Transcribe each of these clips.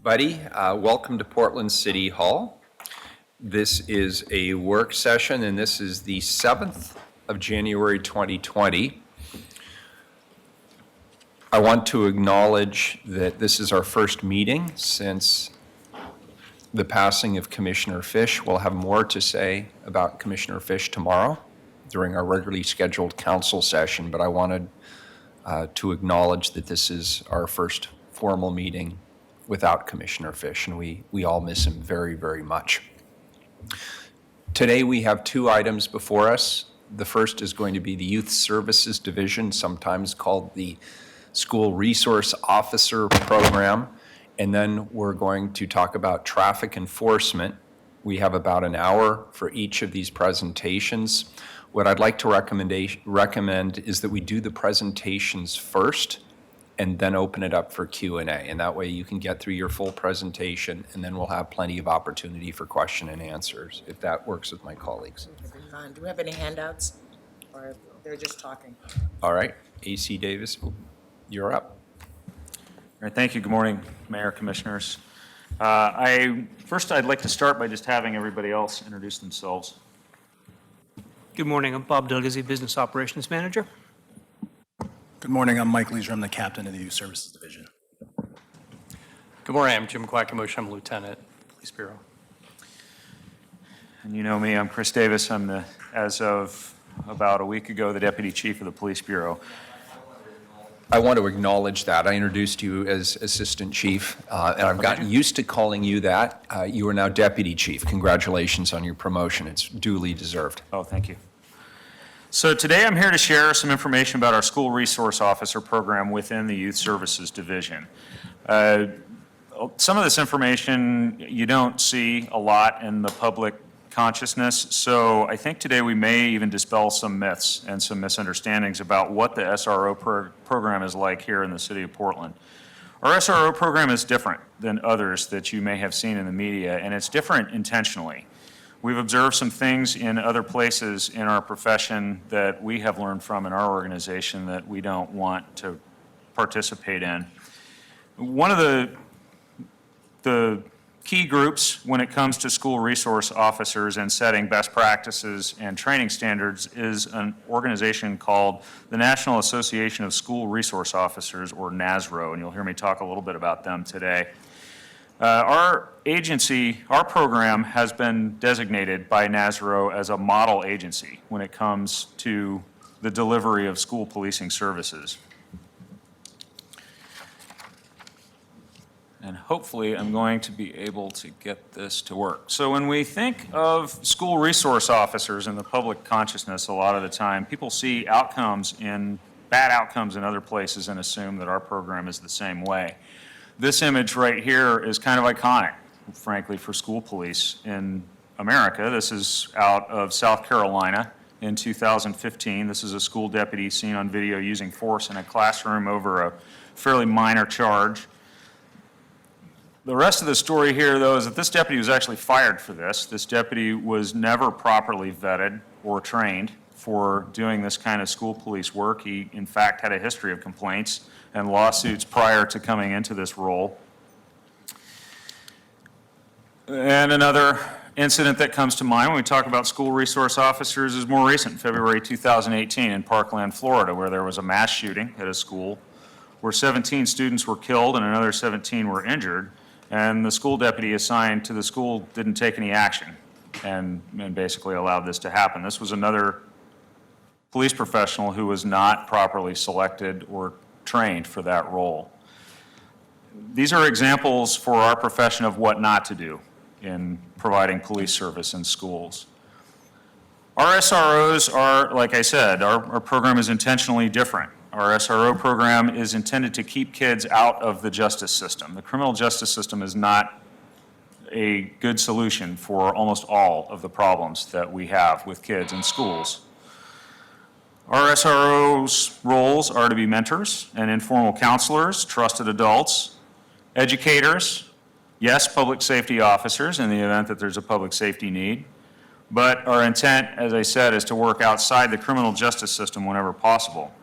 everybody. Welcome to Portland City Hall. This is a work session, and this is the 7th of January 2020. I want to acknowledge that this is our first meeting since the passing of Commissioner Fish. We'll have more to say about Commissioner Fish tomorrow during our regularly scheduled council session, but I wanted to acknowledge that this is our first formal meeting without Commissioner Fish, and we all miss him very, very much. Today we have two items before us. The first is going to be the Youth Services Division, sometimes called the School Resource Officer Program, and then we're going to talk about traffic enforcement. We have about an hour for each of these presentations. What I'd like to recommend is that we do the presentations first and then open it up for Q&A. And that way you can get through your full presentation, and then we'll have plenty of opportunity for question and answers, if that works with my colleagues. Do we have any handouts, or they're just talking? All right, AC Davis, you're up. All right, thank you. Good morning, Mayor, Commissioners. First, I'd like to start by just having everybody else introduce themselves. Good morning. I'm Bob Delgazzi, Business Operations Manager. Good morning. I'm Mike Leisure. I'm the captain of the Youth Services Division. Good morning. I'm Jim Quackenbush. I'm Lieutenant, Police Bureau. And you know me, I'm Chris Davis. I'm as of about a week ago, the Deputy Chief of the Police Bureau. I want to acknowledge that. I introduced you as Assistant Chief, and I've gotten used to calling you that. You are now Deputy Chief. Congratulations on your promotion. It's duly deserved. Oh, thank you. So today I'm here to share some information about our School Resource Officer program within the Youth Services Division. Some of this information you don't see a lot in the public consciousness, so I think today we may even dispel some myths and some misunderstandings about what the SRO program is like here in the city of Portland. Our SRO program is different than others that you may have seen in the media, and it's different intentionally. We've observed some things in other places in our profession that we have learned from in our organization that we don't want to participate in. One of the key groups when it comes to school resource officers and setting best practices and training standards is an organization called the National Association of School Resource Officers, or NASRO, and you'll hear me talk a little bit about them today. Our agency, our program has been designated by NASRO as a model agency when it comes to the delivery of school policing services. And hopefully I'm going to be able to get this to work. So when we think of school resource officers in the public consciousness, a lot of the time, people see bad outcomes in other places and assume that our program is the same way. This image right here is kind of iconic, frankly, for school police in America. This is out of South Carolina in 2015. This is a school deputy seen on video using force in a classroom over a fairly minor charge. The rest of the story here, though, is that this deputy was actually fired for this. This deputy was never properly vetted or trained for doing this kind of school police work. He, in fact, had a history of complaints and lawsuits prior to coming into this role. And another incident that comes to mind when we talk about school resource officers is more recent, February 2018 in Parkland, Florida, where there was a mass shooting at a school where 17 students were killed and another 17 were injured. And the school deputy assigned to the school didn't take any action and basically allowed this to happen. This was another police professional who was not properly selected or trained for that role. These are examples for our profession of what not to do in providing police service in schools. Our SROs are, like I said, our program is intentionally different. Our SRO program is intended to keep kids out of the justice system. The criminal justice system is not a good solution for almost all of the problems that we have with kids in schools. Our SROs' roles are to be mentors and informal counselors, trusted adults, educators, yes, public safety officers in the event that there's a public safety need, but our intent, as I said, is to work outside the criminal justice system whenever possible.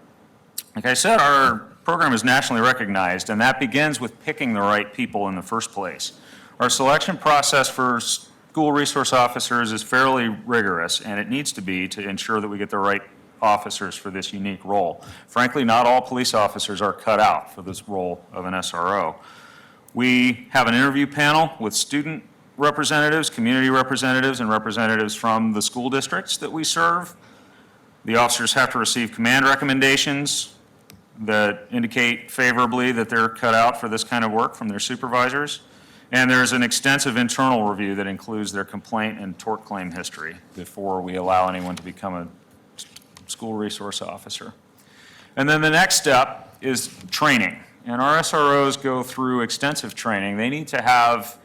Like I said, our program is nationally recognized, and that begins with picking the right people in the first place. Our selection process for school resource officers is fairly rigorous, and it needs to be to ensure that we get the right officers for this unique role. Frankly, not all police officers are cut out for this role of an SRO. We have an interview panel with student representatives, community representatives, and representatives from the school districts that we serve. The officers have to receive command recommendations that indicate favorably that they're cut out for this kind of work from their supervisors. And there's an extensive internal review that includes their complaint and tort claim history before we allow anyone to become a school resource officer. And then the next step is training. And our SROs go through extensive training. They need to have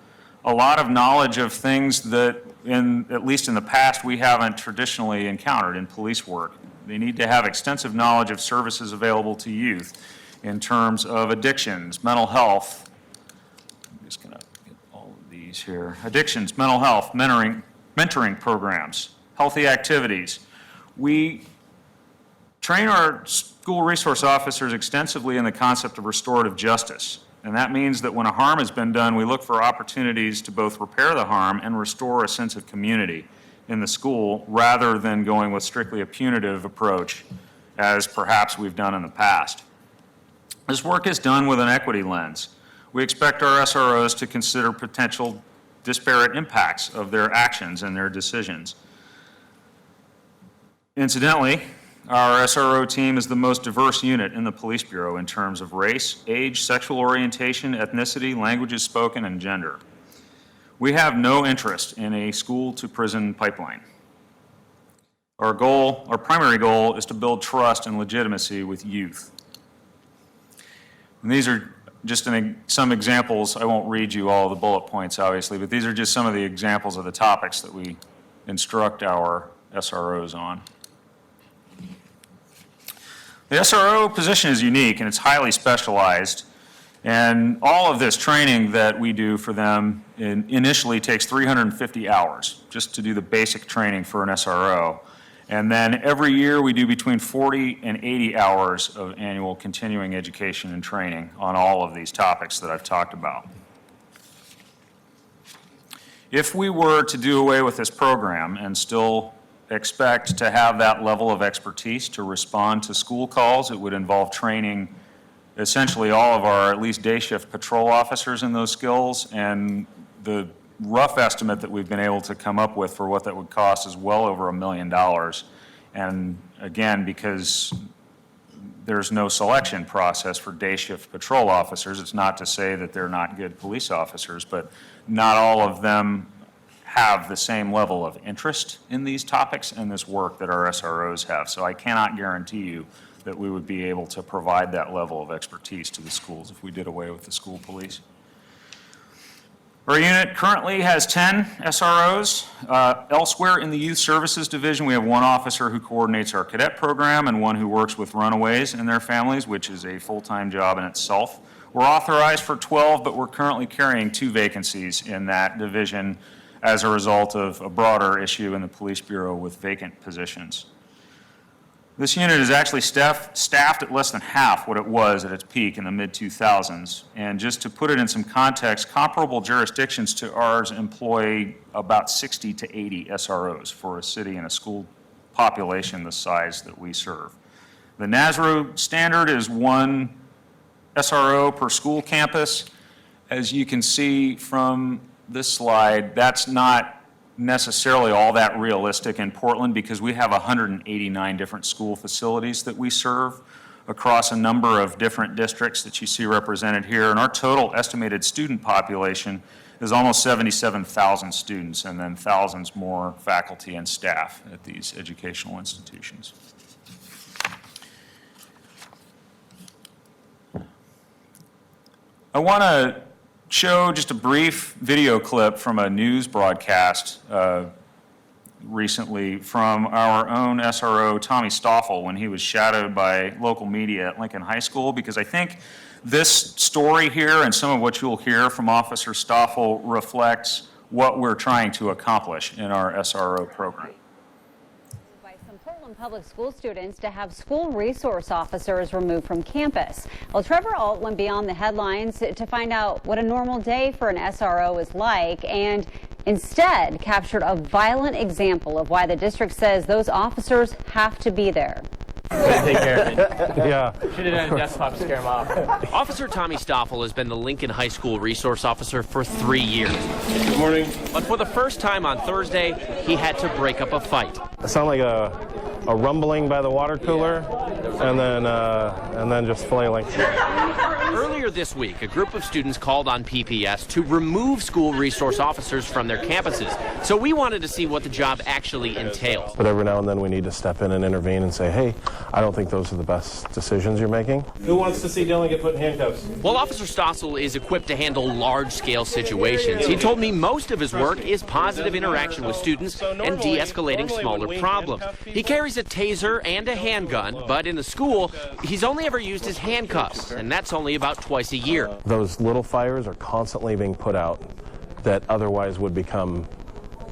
a lot of knowledge of things that, at least in the past, we haven't traditionally encountered in police work. They need to have extensive knowledge of services available to youth in terms of addictions, mental health. I'm just going to get all of these here. Addictions, mental health, mentoring programs, healthy activities. We train our school resource officers extensively in the concept of restorative justice. And that means that when a harm has been done, we look for opportunities to both repair the harm and restore a sense of community in the school rather than going with strictly a punitive approach as perhaps we've done in the past. This work is done with an equity lens. We expect our SROs to consider potential disparate impacts of their actions and their decisions. Incidentally, our SRO team is the most diverse unit in the Police Bureau in terms of race, age, sexual orientation, ethnicity, languages spoken, and gender. We have no interest in a school-to-prison pipeline. Our primary goal, is to build trust and legitimacy with youth. And these are just some examples. I won't read you all the bullet points, obviously, but these are just some of the examples of the topics that we instruct our SROs on. The SRO position is unique and it's highly specialized, and all of this training that we do for them initially takes 350 hours just to do the basic training for an SRO. And then every year we do between 40 and 80 hours of annual continuing education and training on all of these topics that I've talked about. If we were to do away with this program and still expect to have that level of expertise to respond to school calls, it would involve training essentially all of our at least day shift patrol officers in those skills, and the rough estimate that we've been able to come up with for what that would cost is well over $1 million. And again, because there's no selection process for day shift patrol officers, it's not to say that they're not good police officers, but not all of them have the same level of interest in these topics and this work that our SROs have. So I cannot guarantee you that we would be able to provide that level of expertise to the schools if we did away with the school police. Our unit currently has 10 SROs. Elsewhere in the Youth Services Division, we have one officer who coordinates our cadet program and one who works with runaways and their families, which is a full-time job in itself. We're authorized for 12, but we're currently carrying 2 vacancies in that division as a result of a broader issue in the Police Bureau with vacant positions. This unit is actually staffed at less than half what it was at its peak in the mid-2000s. And just to put it in some context, comparable jurisdictions to ours employ about 60 to 80 SROs for a city and a school population the size that we serve. The NASRO standard is 1 SRO per school campus. As you can see from this slide, that's not necessarily all that realistic in Portland because we have 189 different school facilities that we serve across a number of different districts that you see represented here. And our total estimated student population is almost 77,000 students, and then thousands more faculty and staff at these educational institutions. I want to show just a brief video clip from a news broadcast recently from our own SRO, Tommy Stoffel, when he was shadowed by local media at Lincoln High School, because I think this story here and some of what you'll hear from Officer Stoffel reflects what we're trying to accomplish in our SRO program. By some Portland Public school students to have school resource officers removed from campus. Well, Trevor Alt went beyond the headlines to find out what a normal day for an SRO is like and instead captured a violent example of why the district says those officers have to be there. Take care of it. Yeah. Should have done a desktop to scare him off. Officer Tommy Stoffel has been the Lincoln High School resource officer for 3 years. Good morning. But for the first time on Thursday, he had to break up a fight. It sounded like a rumbling by the water cooler, and then just flailing. Earlier this week, a group of students called on PBS to remove school resource officers from their campuses. So we wanted to see what the job actually entails. But every now and then we need to step in and intervene and say, hey, I don't think those are the best decisions you're making. Who wants to see Dylan get put in handcuffs? While Officer Stossel is equipped to handle large-scale situations, he told me most of his work is positive interaction with students and de-escalating smaller problems. He carries a taser and a handgun, but in the school, he's only ever used his handcuffs, and that's only about twice a year. Those little fires are constantly being put out that otherwise would become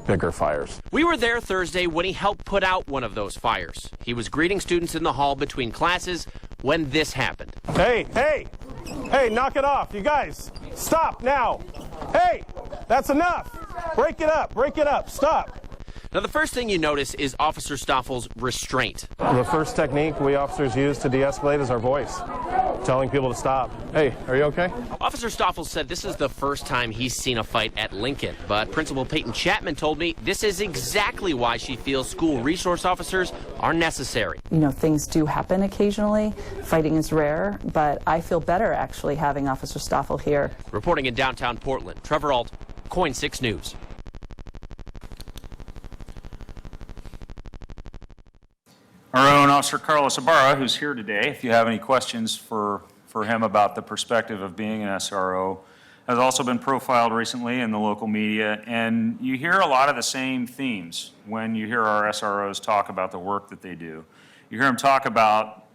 bigger fires. We were there Thursday when he helped put out one of those fires. He was greeting students in the hall between classes when this happened. Hey, knock it off. You guys, stop now. Hey, that's enough. Break it up, stop. Now, the first thing you notice is Officer Stoffel's restraint. The first technique we officers use to de-escalate is our voice, telling people to stop. Hey, are you okay? Officer Stoffel said this is the first time he's seen a fight at Lincoln, but Principal Peyton Chapman told me this is exactly why she feels school resource officers are necessary. You know, things do happen occasionally. Fighting is rare, but I feel better actually having Officer Stoffel here. Reporting in downtown Portland, Trevor Alt, Coin 6 News. Our own Officer Carlos Ybarra, who's here today, if you have any questions for him about the perspective of being an SRO, has also been profiled recently in the local media, and you hear a lot of the same themes when you hear our SROs talk about the work that they do. You hear them talk about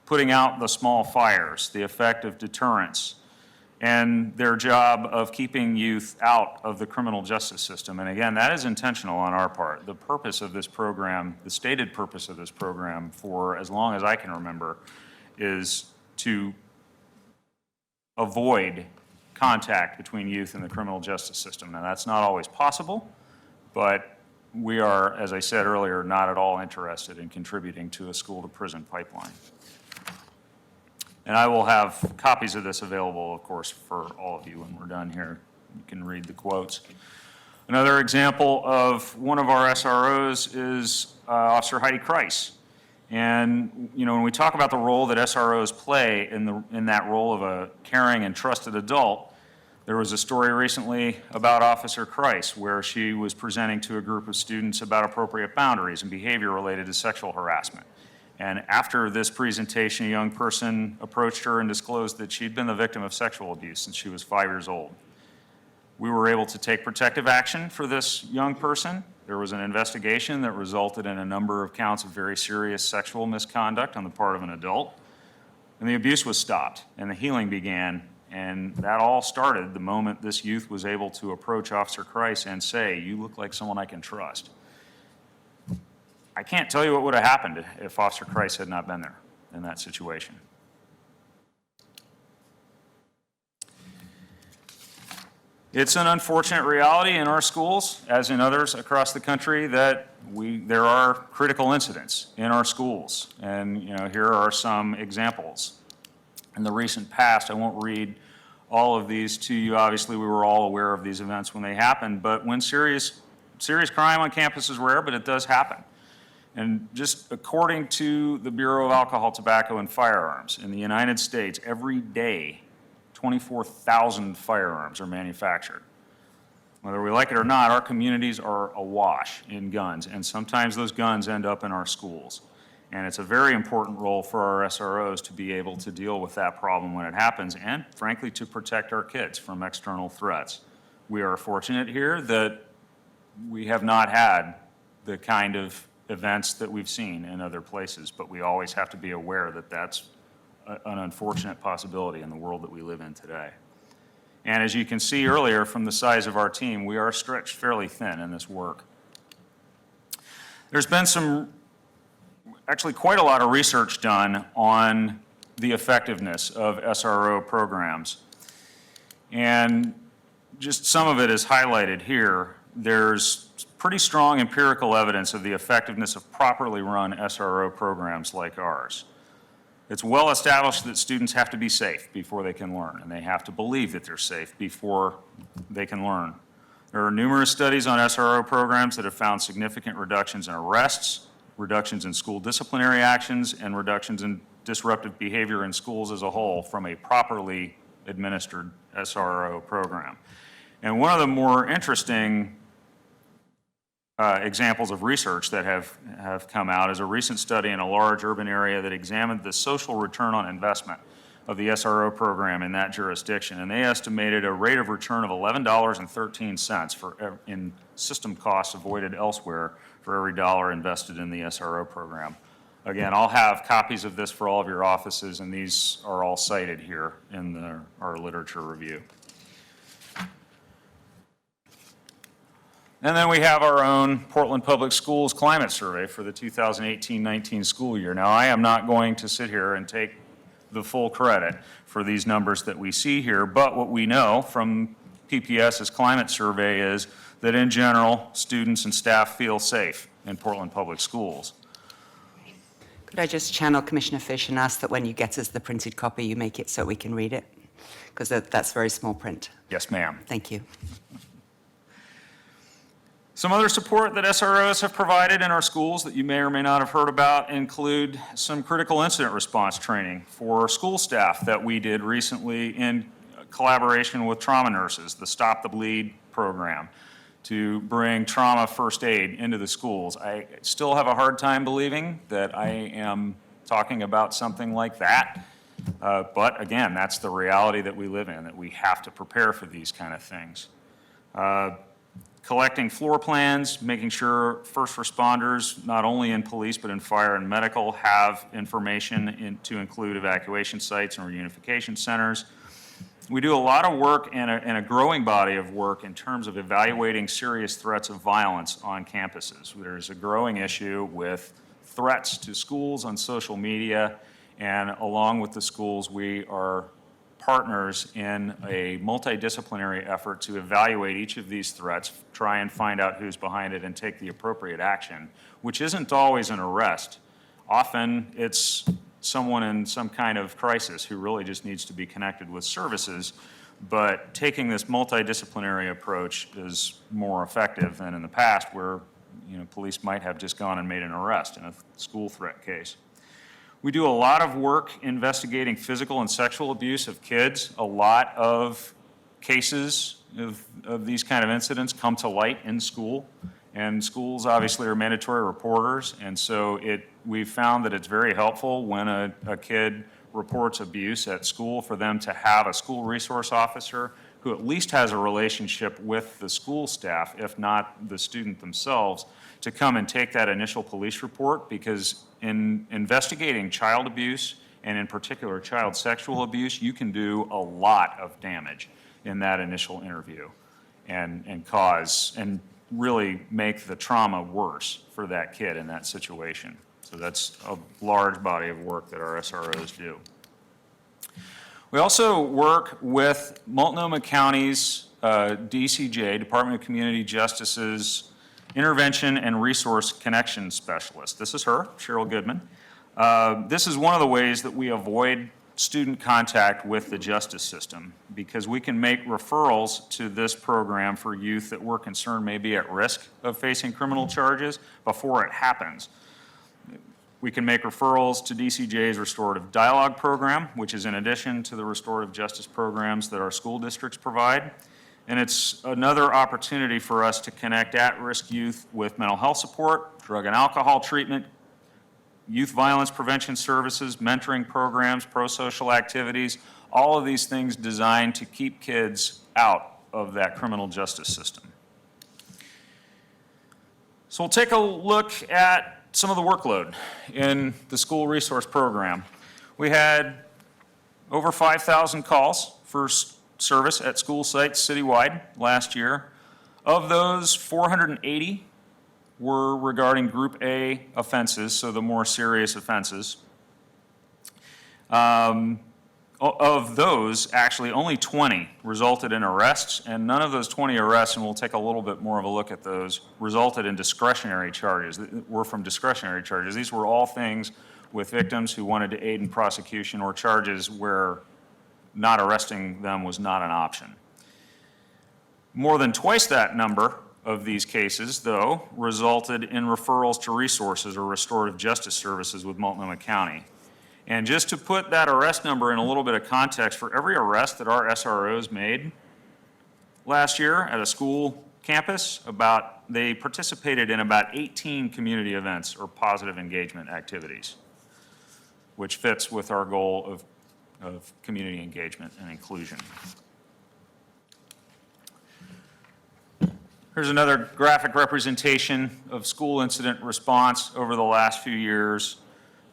putting out the small fires, the effect of deterrence, and their job of keeping youth out of the criminal justice system. And again, that is intentional on our part. The purpose of this program, the stated purpose of this program for as long as I can remember, is to avoid contact between youth and the criminal justice system. Now, that's not always possible, but we are, as I said earlier, not at all interested in contributing to a school-to-prison pipeline. And I will have copies of this available, of course, for all of you when we're done here. You can read the quotes. Another example of one of our SROs is Officer Heidi Kreis. And, you know, when we talk about the role that SROs play in that role of a caring and trusted adult, there was a story recently about Officer Kreis where she was presenting to a group of students about appropriate boundaries and behavior related to sexual harassment. And after this presentation, a young person approached her and disclosed that she'd been the victim of sexual abuse since she was 5 years old. We were able to take protective action for this young person. There was an investigation that resulted in a number of counts of very serious sexual misconduct on the part of an adult. And the abuse was stopped and the healing began. And that all started the moment this youth was able to approach Officer Kreis and say, "You look like someone I can trust." I can't tell you what would have happened if Officer Kreis had not been there in that situation. It's an unfortunate reality in our schools, as in others across the country, that there are critical incidents in our schools. And, you know, here are some examples. In the recent past, I won't read all of these to you. Obviously, we were all aware of these events when they happened, but when serious crime on campus is rare, but it does happen. And just according to the Bureau of Alcohol, Tobacco, and Firearms, in the United States, every day, 24,000 firearms are manufactured. Whether we like it or not, our communities are awash in guns, and sometimes those guns end up in our schools. And it's a very important role for our SROs to be able to deal with that problem when it happens, and frankly, to protect our kids from external threats. We are fortunate here that we have not had the kind of events that we've seen in other places, but we always have to be aware that that's an unfortunate possibility in the world that we live in today. And as you can see earlier from the size of our team, we are stretched fairly thin in this work. There's been some actually quite a lot of research done on the effectiveness of SRO programs. And just some of it is highlighted here. There's pretty strong empirical evidence of the effectiveness of properly run SRO programs like ours. It's well established that students have to be safe before they can learn, and they have to believe that they're safe before they can learn. There are numerous studies on SRO programs that have found significant reductions in arrests, reductions in school disciplinary actions, and reductions in disruptive behavior in schools as a whole from a properly administered SRO program. And one of the more interesting examples of research that have come out is a recent study in a large urban area that examined the social return on investment of the SRO program in that jurisdiction. And they estimated a rate of return of $11.13 in system costs avoided elsewhere for every dollar invested in the SRO program. Again, I'll have copies of this for all of your offices, and these are all cited here in our literature review. And then we have our own Portland Public Schools Climate Survey for the 2018-19 school year. Now, I am not going to sit here and take the full credit for these numbers that we see here, but what we know from PPS's climate survey is that in general, students and staff feel safe in Portland Public Schools. Could I just channel Commissioner Fish and ask that when you get us the printed copy, you make it so we can read it? Because that's very small print. Yes, ma'am. Thank you. Some other support that SROs have provided in our schools that you may or may not have heard about include some critical incident response training for school staff that we did recently in collaboration with trauma nurses, the Stop the Bleed program, to bring trauma first aid into the schools. I still have a hard time believing that I am talking about something like that. But again, that's the reality that we live in, that we have to prepare for these kind of things. Collecting floor plans, making sure first responders, not only in police but in fire and medical, have information to include evacuation sites and reunification centers. We do a lot of work and a growing body of work in terms of evaluating serious threats of violence on campuses. There's a growing issue with threats to schools on social media, and along with the schools, we are partners in a multidisciplinary effort to evaluate each of these threats, try and find out who's behind it and take the appropriate action, which isn't always an arrest. Often it's someone in some kind of crisis who really just needs to be connected with services, but taking this multidisciplinary approach is more effective than in the past where police might have just gone and made an arrest in a school threat case. We do a lot of work investigating physical and sexual abuse of kids. A lot of cases of these kind of incidents come to light in school, and schools obviously are mandatory reporters, and so we've found that it's very helpful when a kid reports abuse at school for them to have a school resource officer who at least has a relationship with the school staff, if not the student themselves, to come and take that initial police report, because in investigating child abuse, and in particular child sexual abuse, you can do a lot of damage in that initial interview and cause and really make the trauma worse for that kid in that situation. So that's a large body of work that our SROs do. We also work with Multnomah County's DCJ, Department of Community Justice's Intervention and Resource Connection Specialist. This is her, Cheryl Goodman. This is one of the ways that we avoid student contact with the justice system, because we can make referrals to this program for youth that we're concerned may be at risk of facing criminal charges before it happens. We can make referrals to DCJ's Restorative Dialogue Program, which is in addition to the restorative justice programs that our school districts provide. And it's another opportunity for us to connect at-risk youth with mental health support, drug and alcohol treatment, youth violence prevention services, mentoring programs, pro-social activities, all of these things designed to keep kids out of that criminal justice system. So we'll take a look at some of the workload in the school resource program. We had over 5,000 calls for service at school sites citywide last year. Of those, 480 were regarding Group A offenses, so the more serious offenses. Of those, actually only 20 resulted in arrests, and none of those 20 arrests, and we'll take a little bit more of a look at those, resulted in discretionary charges, were from discretionary charges. These were all things with victims who wanted to aid in prosecution or charges where not arresting them was not an option. More than twice that number of these cases, though, resulted in referrals to resources or restorative justice services with Multnomah County. And just to put that arrest number in a little bit of context, for every arrest that our SROs made last year at a school campus, they participated in about 18 community events or positive engagement activities, which fits with our goal of community engagement and inclusion. Here's another graphic representation of school incident response over the last few years.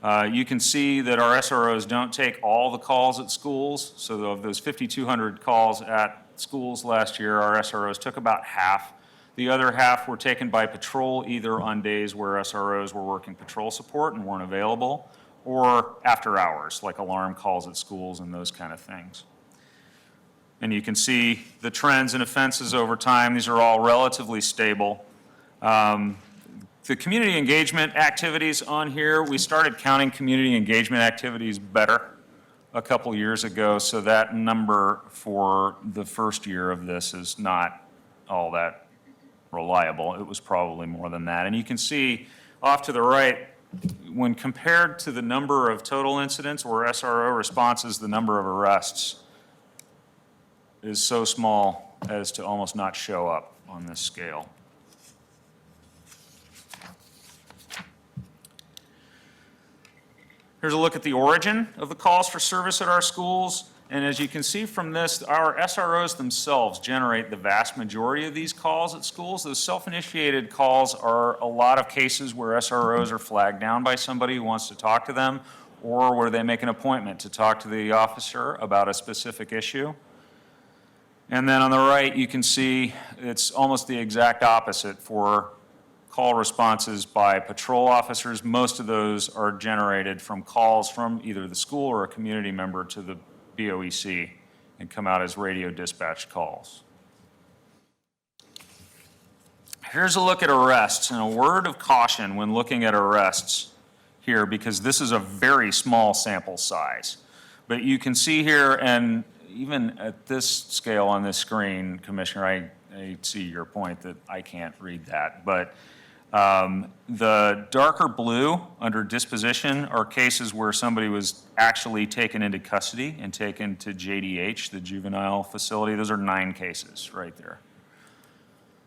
You can see that our SROs don't take all the calls at schools. So of those 5,200 calls at schools last year, our SROs took about half. The other half were taken by patrol, either on days where SROs were working patrol support and weren't available, or after hours, like alarm calls at schools and those kind of things. And you can see the trends in offenses over time. These are all relatively stable. The community engagement activities on here, we started counting community engagement activities better a couple years ago, so that number for the first year of this is not all that reliable. It was probably more than that. And you can see off to the right, when compared to the number of total incidents or SRO responses, the number of arrests is so small as to almost not show up on this scale. Here's a look at the origin of the calls for service at our schools. And as you can see from this, our SROs themselves generate the vast majority of these calls at schools. Those self-initiated calls are a lot of cases where SROs are flagged down by somebody who wants to talk to them, or where they make an appointment to talk to the officer about a specific issue. And then on the right, you can see it's almost the exact opposite for call responses by patrol officers. Most of those are generated from calls from either the school or a community member to the BOEC and come out as radio dispatch calls. Here's a look at arrests, and a word of caution when looking at arrests here, because this is a very small sample size. But you can see here, and even at this scale on this screen, Commissioner, I see your point that I can't read that, but the darker blue under disposition are cases where somebody was actually taken into custody and taken to JDH, the juvenile facility. Those are 9 cases right there.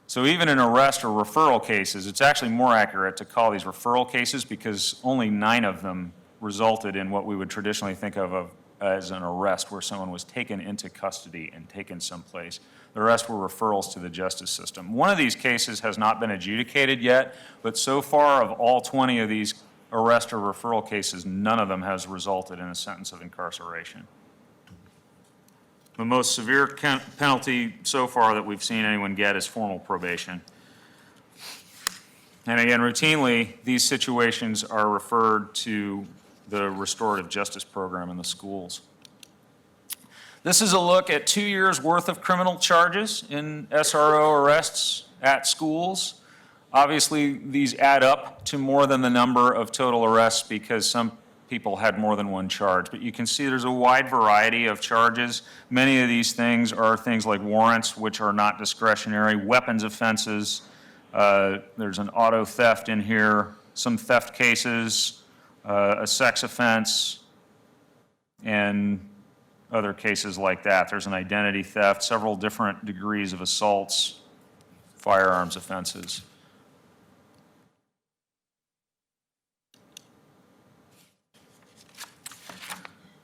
So even in arrest or referral cases, it's actually more accurate to call these referral cases because only 9 of them resulted in what we would traditionally think of as an arrest, where someone was taken into custody and taken someplace. The rest were referrals to the justice system. One of these cases has not been adjudicated yet, but so far of all 20 of these arrest or referral cases, none of them has resulted in a sentence of incarceration. The most severe penalty so far that we've seen anyone get is formal probation. And again, routinely, these situations are referred to the restorative justice program in the schools. This is a look at 2 years' worth of criminal charges in SRO arrests at schools. Obviously, these add up to more than the number of total arrests because some people had more than one charge. But you can see there's a wide variety of charges. Many of these things are things like warrants, which are not discretionary, weapons offenses. There's an auto theft in here, some theft cases, a sex offense, and other cases like that. There's an identity theft, several different degrees of assaults, firearms offenses.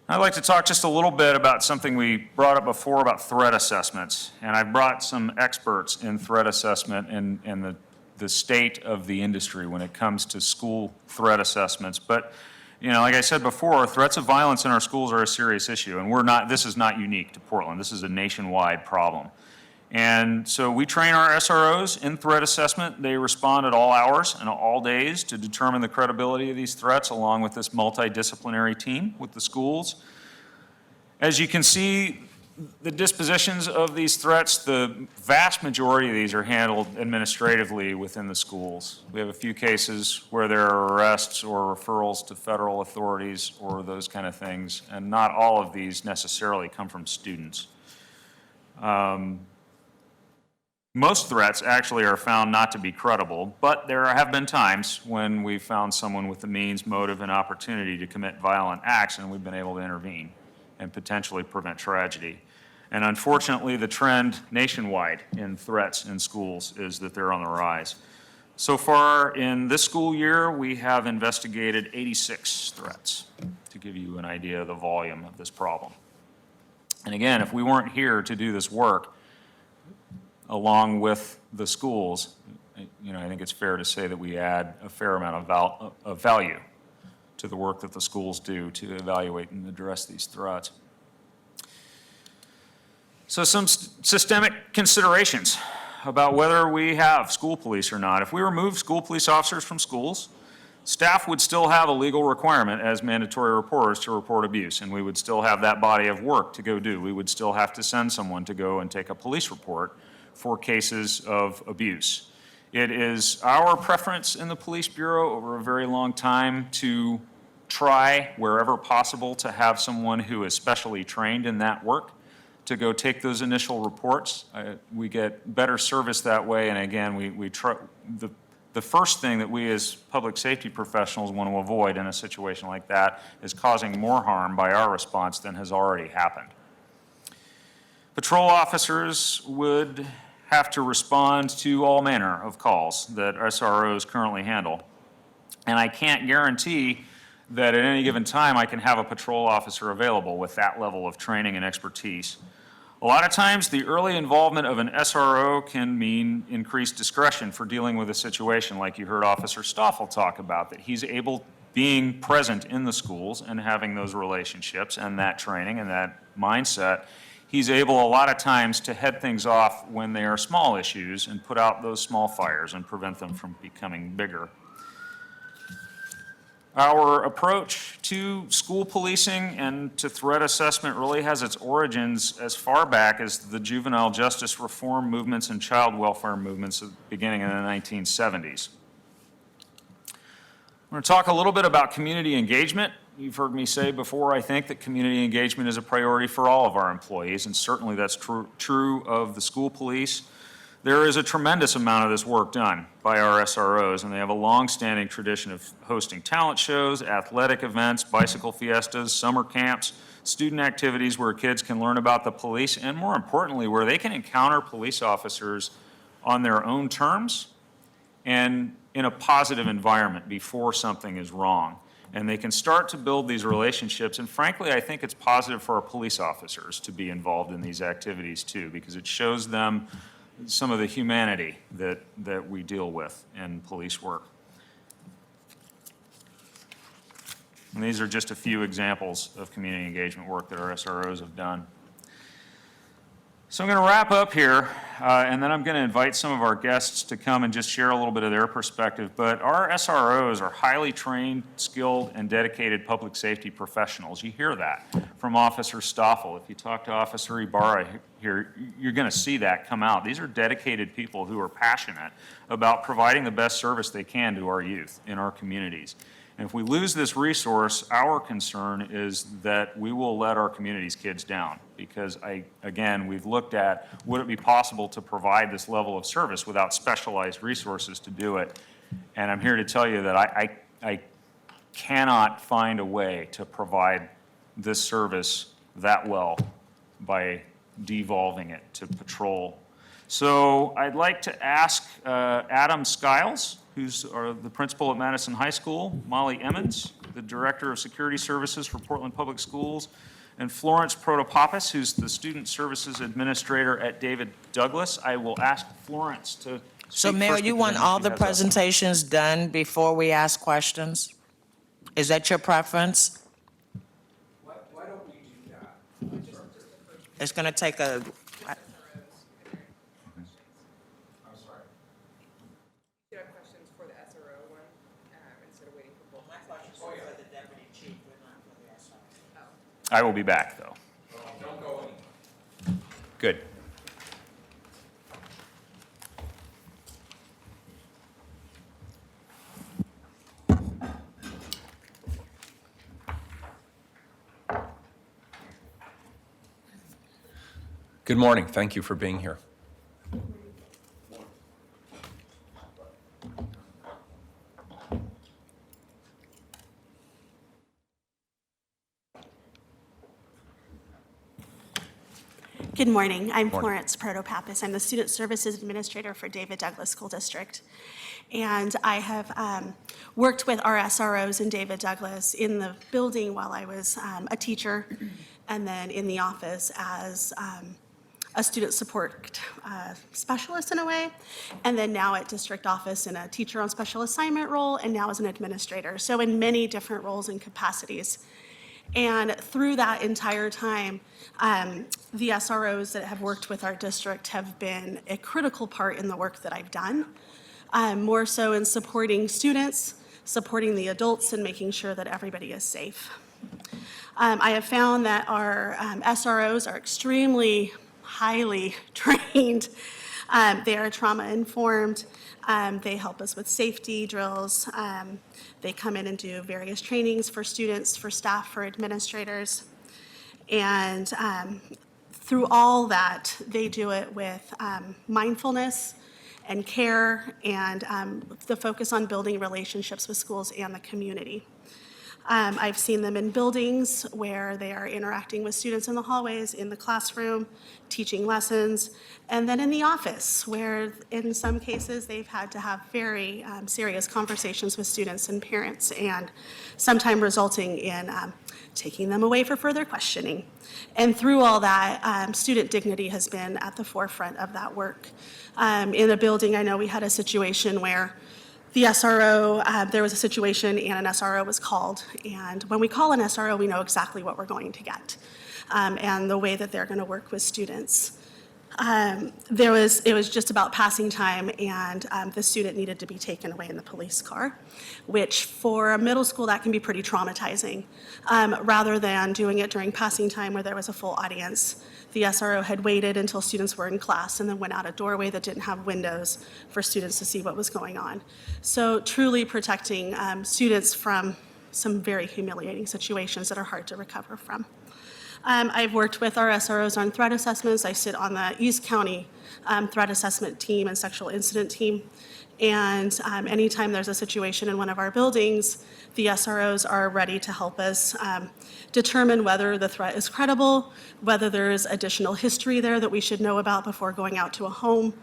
I'd like to talk just a little bit about something we brought up before about threat assessments. And I brought some experts in threat assessment and the state of the industry when it comes to school threat assessments. But you know, like I said before, threats of violence in our schools are a serious issue, and this is not unique to Portland. This is a nationwide problem. And so we train our SROs in threat assessment. They respond at all hours and all days to determine the credibility of these threats, along with this multidisciplinary team with the schools. As you can see, the dispositions of these threats, the vast majority of these are handled administratively within the schools. We have a few cases where there are arrests or referrals to federal authorities or those kind of things, and not all of these necessarily come from students. Most threats actually are found not to be credible, but there have been times when we've found someone with the means, motive, and opportunity to commit violent acts, and we've been able to intervene and potentially prevent tragedy. And unfortunately, the trend nationwide in threats in schools is that they're on the rise. So far in this school year, we have investigated 86 threats, to give you an idea of the volume of this problem. And again, if we weren't here to do this work, along with the schools, I think it's fair to say that we add a fair amount of value to the work that the schools do to evaluate and address these threats. So some systemic considerations about whether we have school police or not. If we remove school police officers from schools, staff would still have a legal requirement as mandatory reporters to report abuse, and we would still have that body of work to go do. We would still have to send someone to go and take a police report for cases of abuse. It is our preference in the Police Bureau over a very long time to try, wherever possible, to have someone who is specially trained in that work to go take those initial reports. We get better service that way, and again, we try. The first thing that we as public safety professionals want to avoid in a situation like that is causing more harm by our response than has already happened. Patrol officers would have to respond to all manner of calls that SROs currently handle. And I can't guarantee that at any given time I can have a patrol officer available with that level of training and expertise. A lot of times the early involvement of an SRO can mean increased discretion for dealing with a situation like you heard Officer Stoffel talk about, that he's able, being present in the schools and having those relationships and that training and that mindset, he's able a lot of times to head things off when they are small issues and put out those small fires and prevent them from becoming bigger. Our approach to school policing and to threat assessment really has its origins as far back as the juvenile justice reform movements and child welfare movements beginning in the 1970s. I'm going to talk a little bit about community engagement. You've heard me say before, I think, that community engagement is a priority for all of our employees, and certainly that's true of the school police. There is a tremendous amount of this work done by our SROs, and they have a long-standing tradition of hosting talent shows, athletic events, bicycle fiestas, summer camps, student activities where kids can learn about the police, and more importantly, where they can encounter police officers on their own terms and in a positive environment before something is wrong. And they can start to build these relationships, and frankly, I think it's positive for our police officers to be involved in these activities too, because it shows them some of the humanity that we deal with in police work. And these are just a few examples of community engagement work that our SROs have done. So I'm going to wrap up here, and then I'm going to invite some of our guests to come and just share a little bit of their perspective. But our SROs are highly trained, skilled, and dedicated public safety professionals. You hear that from Officer Stoffel. If you talk to Officer Ybarra here, you're going to see that come out. These are dedicated people who are passionate about providing the best service they can to our youth in our communities. And if we lose this resource, our concern is that we will let our community's kids down, because again, we've looked at, would it be possible to provide this level of service without specialized resources to do it? And I'm here to tell you that I cannot find a way to provide this service that well by devolving it to patrol. So I'd like to ask Adam Skiles, who's the principal at Madison High School, Molly Emmons, the Director of Security Services for Portland Public Schools, and Florence Protopappas, who's the Student Services Administrator at David Douglas. I will ask Florence to So speak Mayor, first, you because want then all she the has a- presentations done before we ask questions? Is that your preference? Why don't we do that? It's going to take a, I will be back, though. Good. Good morning. Thank you for being here. Good morning. I'm Florence Protopappas. I'm the Student Services Administrator for David Douglas School District. And I have worked with our SROs in David Douglas in the building while I was a teacher, and then in the office as a student support specialist in a way, and then now at district office in a teacher on special assignment role, and now as an administrator. So in many different roles and capacities. And through that entire time, the SROs that have worked with our district have been a critical part in the work that I've done, more so in supporting students, supporting the adults, and making sure that everybody is safe. I have found that our SROs are extremely highly trained. They are trauma-informed. They help us with safety drills. They come in and do various trainings for students, for staff, for administrators. And through all that, they do it with mindfulness and care and the focus on building relationships with schools and the community. I've seen them in buildings where they are interacting with students in the hallways, in the classroom, teaching lessons, and then in the office where in some cases they've had to have very serious conversations with students and parents, and sometimes resulting in taking them away for further questioning. And through all that, student dignity has been at the forefront of that work. In a building, I know we had a situation where the SRO, there was a situation and an SRO was called. And when we call an SRO, we know exactly what we're going to get and the way that they're going to work with students. It was just about passing time, and the student needed to be taken away in the police car, which for a middle school, that can be pretty traumatizing. Rather than doing it during passing time where there was a full audience, the SRO had waited until students were in class and then went out a doorway that didn't have windows for students to see what was going on. So truly protecting students from some very humiliating situations that are hard to recover from. I've worked with our SROs on threat assessments. I sit on the East County threat assessment team and sexual incident team. And anytime there's a situation in one of our buildings, the SROs are ready to help us determine whether the threat is credible, whether there's additional history there that we should know about before going out to a home,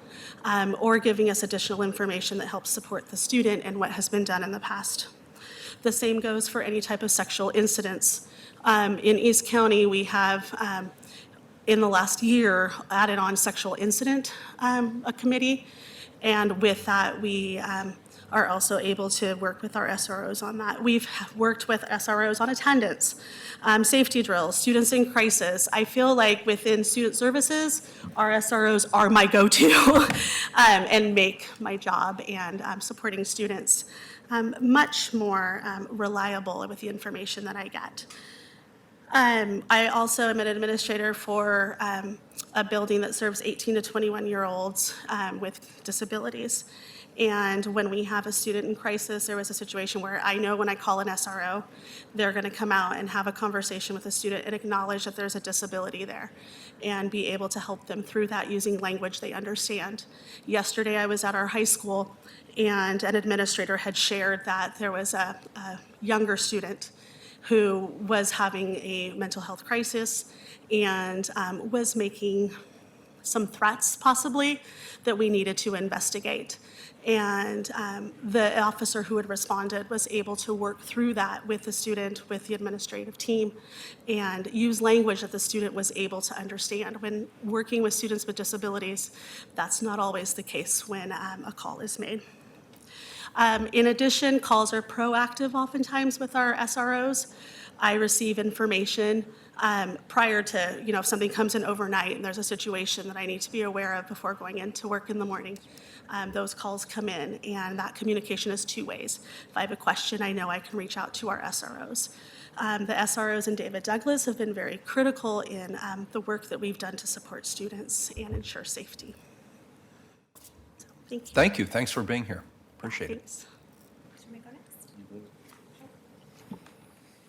or giving us additional information that helps support the student and what has been done in the past. The same goes for any type of sexual incidents. In East County, we have, in the last year, added on sexual incident a committee. And with that, we are also able to work with our SROs on that. We've worked with SROs on attendance, safety drills, students in crisis. I feel like within student services, our SROs are my go-to and make my job and supporting students much more reliable with the information that I get. I also am an administrator for a building that serves 18 to 21-year-olds with disabilities. And when we have a student in crisis, there was a situation where I know when I call an SRO, they're going to come out and have a conversation with the student and acknowledge that there's a disability there and be able to help them through that using language they understand. Yesterday, I was at our high school, and an administrator had shared that there was a younger student who was having a mental health crisis and was making some threats, possibly, that we needed to investigate. And the officer who had responded was able to work through that with the student, with the administrative team, and use language that the student was able to understand. When working with students with disabilities, that's not always the case when a call is made. In addition, calls are proactive oftentimes with our SROs. I receive information prior to, if something comes in overnight and there's a situation that I need to be aware of before going into work in the morning. Those calls come in, and that communication is two ways. If I have a question, I know I can reach out to our SROs. The SROs and David Douglas have been very critical in the work that we've done to support students and ensure safety. So, thank you. Thank you. Thanks for being here. Appreciate it. Thanks.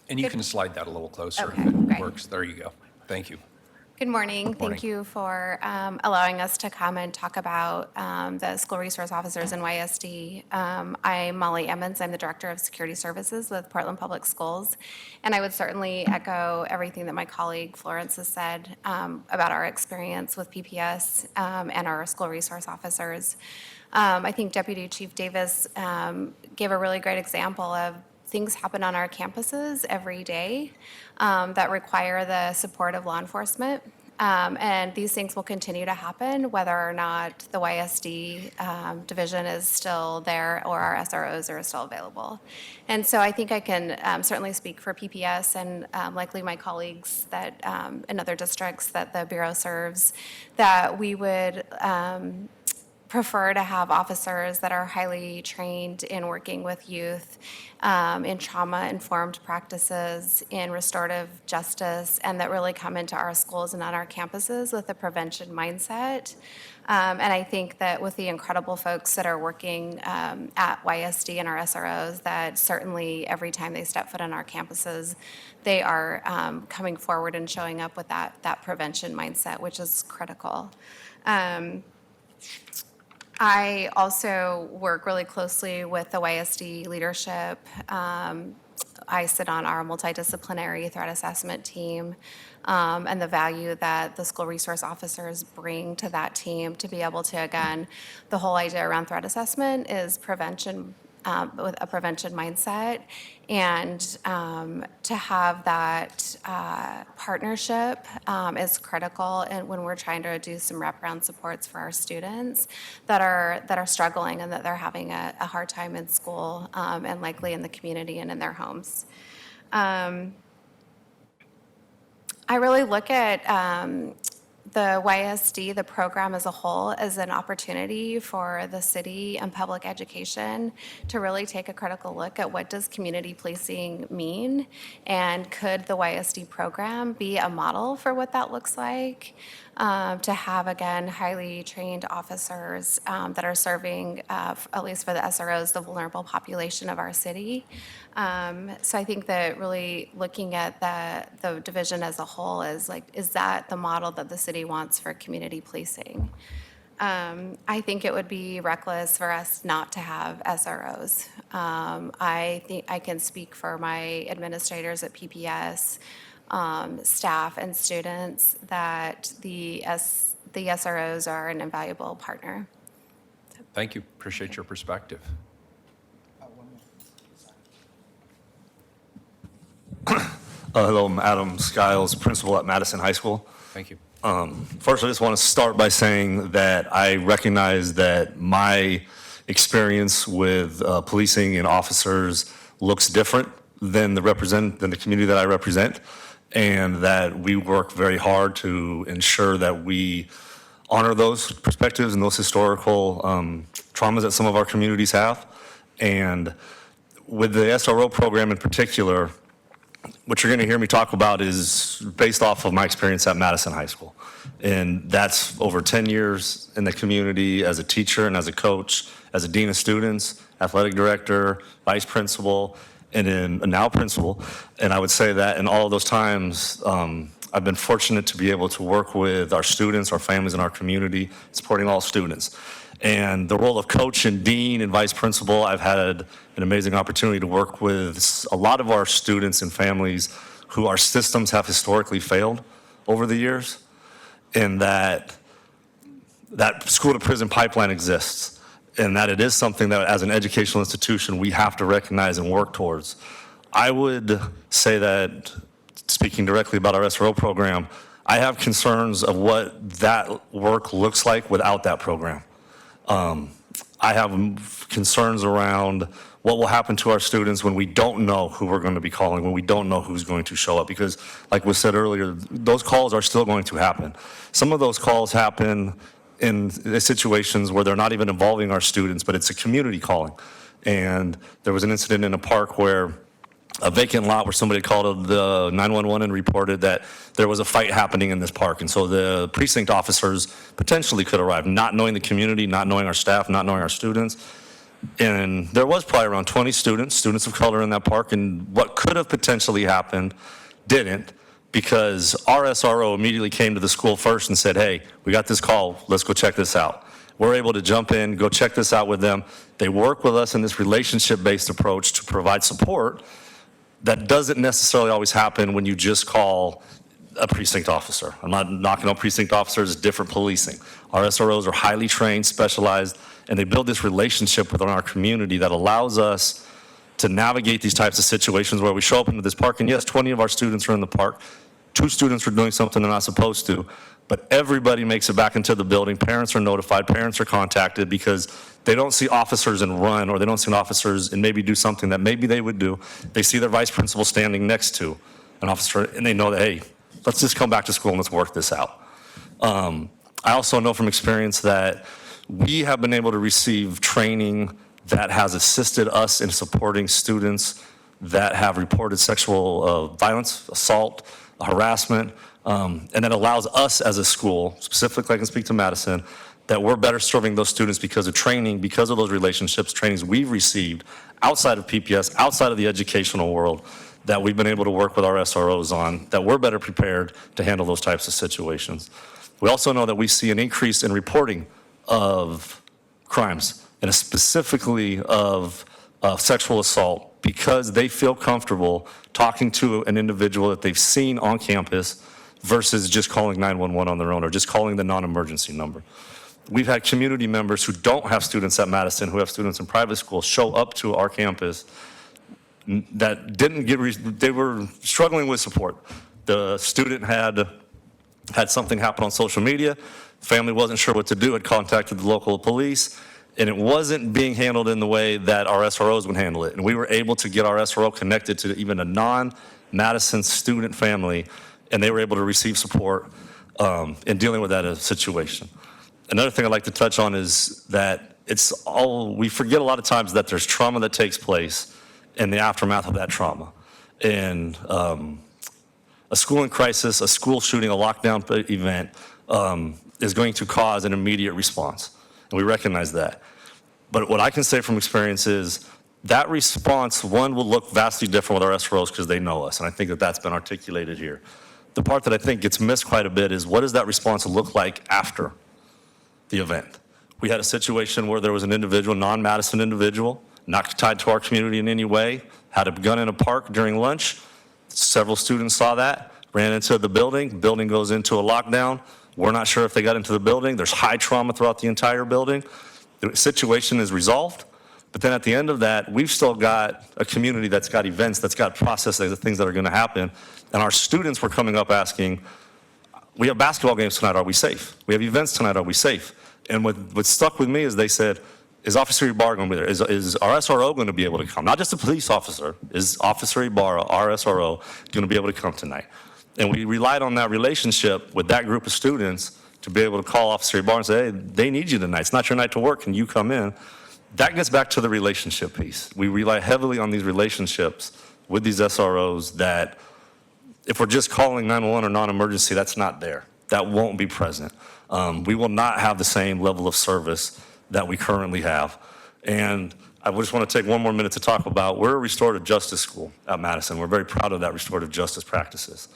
And you can slide that a little closer Okay, if it great. works. There you go. Thank you. Good morning. Morning. Thank you for allowing us to come and talk about the school resource officers in YSD. I'm Molly Emmons. I'm the Director of Security Services with Portland Public Schools. And I would certainly echo everything that my colleague Florence has said about our experience with PPS and our school resource officers. I think Deputy Chief Davis gave a really great example of things happen on our campuses every day that require the support of law enforcement. And these things will continue to happen whether or not the YSD division is still there or our SROs are still available. And so I think I can certainly speak for PPS and likely my colleagues that in other districts that the Bureau serves, that we would prefer to have officers that are highly trained in working with youth, in trauma-informed practices, in restorative justice, and that really come into our schools and on our campuses with a prevention mindset. And I think that with the incredible folks that are working at YSD and our SROs, that certainly every time they step foot on our campuses, they are coming forward and showing up with that prevention mindset, which is critical. I also work really closely with the YSD leadership. I sit on our multidisciplinary threat assessment team, and the value that the school resource officers bring to that team to be able to, again, the whole idea around threat assessment is prevention, with a prevention mindset, and to have that partnership is critical. And when we're trying to do some wraparound supports for our students that are struggling and that they're having a hard time in school and likely in the community and in their homes. I really look at the YSD, the program as a whole, as an opportunity for the city and public education to really take a critical look at what does community policing mean, and could the YSD program be a model for what that looks like, to have, again, highly trained officers that are serving, at least for the SROs, the vulnerable population of our city. So I think that really looking at the division as a whole is that the model that the city wants for community policing? I think it would be reckless for us not to have SROs. I think I can speak for my administrators at PPS, staff and students, that the SROs are an invaluable partner. Thank you. Appreciate your perspective. Hello, I'm Adam Skiles, principal at Madison High School. Thank you. First, I just want to start by saying that I recognize that my experience with policing and officers looks different than the community that I represent, and that we work very hard to ensure that we honor those perspectives and those historical traumas that some of our communities have. And with the SRO program in particular, what you're going to hear me talk about is based off of my experience at Madison High School. And that's over 10 years in the community as a teacher and as a coach, as a dean of students, athletic director, vice principal, and then now principal. And I would say that in all of those times, I've been fortunate to be able to work with our students, our families, and our community, supporting all students. And the role of coach and dean and vice principal, I've had an amazing opportunity to work with a lot of our students and families who our systems have historically failed over the years, and that school to prison pipeline exists, and that it is something that as an educational institution we have to recognize and work towards. I would say that, speaking directly about our SRO program, I have concerns of what that work looks like without that program. I have concerns around what will happen to our students when we don't know who we're going to be calling, when we don't know who's going to show up, because like was said earlier, those calls are still going to happen. Some of those calls happen in situations where they're not even involving our students, but it's a community calling. And there was an incident in a park where a vacant lot where somebody called the 911 and reported that there was a fight happening in this park. And so the precinct officers potentially could arrive, not knowing the community, not knowing our staff, not knowing our students. And there was probably around 20 students of color in that park. And what could have potentially happened didn't, because our SRO immediately came to the school first and said, hey, we got this call, let's go check this out. We're able to jump in, go check this out with them. They work with us in this relationship-based approach to provide support. That doesn't necessarily always happen when you just call a precinct officer. I'm not knocking on precinct officers, it's different policing. Our SROs are highly trained, specialized, and they build this relationship within our community that allows us to navigate these types of situations where we show up into this park, and yes, 20 of our students are in the park. 2 students are doing something they're not supposed to, but everybody makes it back into the building. Parents are notified, parents are contacted, because they don't see officers and run, or they don't see officers and maybe do something that maybe they would do. They see their vice principal standing next to an officer, and they know that, hey, let's just come back to school and let's work this out. I also know from experience that we have been able to receive training that has assisted us in supporting students that have reported sexual violence, assault, harassment, and that allows us as a school, specifically I can speak to Madison, that we're better serving those students because of training, because of those relationships, trainings we've received outside of PPS, outside of the educational world, that we've been able to work with our SROs on, that we're better prepared to handle those types of situations. We also know that we see an increase in reporting of crimes, and specifically of sexual assault, because they feel comfortable talking to an individual that they've seen on campus versus just calling 911 on their own or just calling the non-emergency number. We've had community members who don't have students at Madison, who have students in private schools, show up to our campus that didn't get, they were struggling with support. The student had something happen on social media, family wasn't sure what to do, had contacted the local police, and it wasn't being handled in the way that our SROs would handle it. And we were able to get our SRO connected to even a non-Madison student family, and they were able to receive support in dealing with that situation. Another thing I'd like to touch on is that we forget a lot of times that there's trauma that takes place in the aftermath of that trauma. And a school in crisis, a school shooting, a lockdown event is going to cause an immediate response. And we recognize that. But what I can say from experience is that response, one, will look vastly different with our SROs because they know us. And I think that that's been articulated here. The part that I think gets missed quite a bit is what does that response look like after the event? We had a situation where there was an individual, non-Madison individual, not tied to our community in any way, had a gun in a park during lunch. Several students saw that, ran into the building. Building goes into a lockdown. We're not sure if they got into the building. There's high trauma throughout the entire building. The situation is resolved. But then at the end of that, we've still got a community that's got events, that's got processes of things that are going to happen. And our students were coming up asking, we have basketball games tonight, are we safe? We have events tonight, are we safe? And what stuck with me is they said, is Officer Ybarra going to be there? Is our SRO going to be able to come? Not just a police officer, is Officer Ybarra, our SRO, going to be able to come tonight? And we relied on that relationship with that group of students to be able to call Officer Ybarra and say, hey, they need you tonight. It's not your night to work. Can you come in? That gets back to the relationship piece. We rely heavily on these relationships with these SROs that if we're just calling 911 or non-emergency, that's not there. That won't be present. We will not have the same level of service that we currently have. And I just want to take one more minute to talk about, we're a restorative justice school at Madison. We're very proud of that restorative justice practices.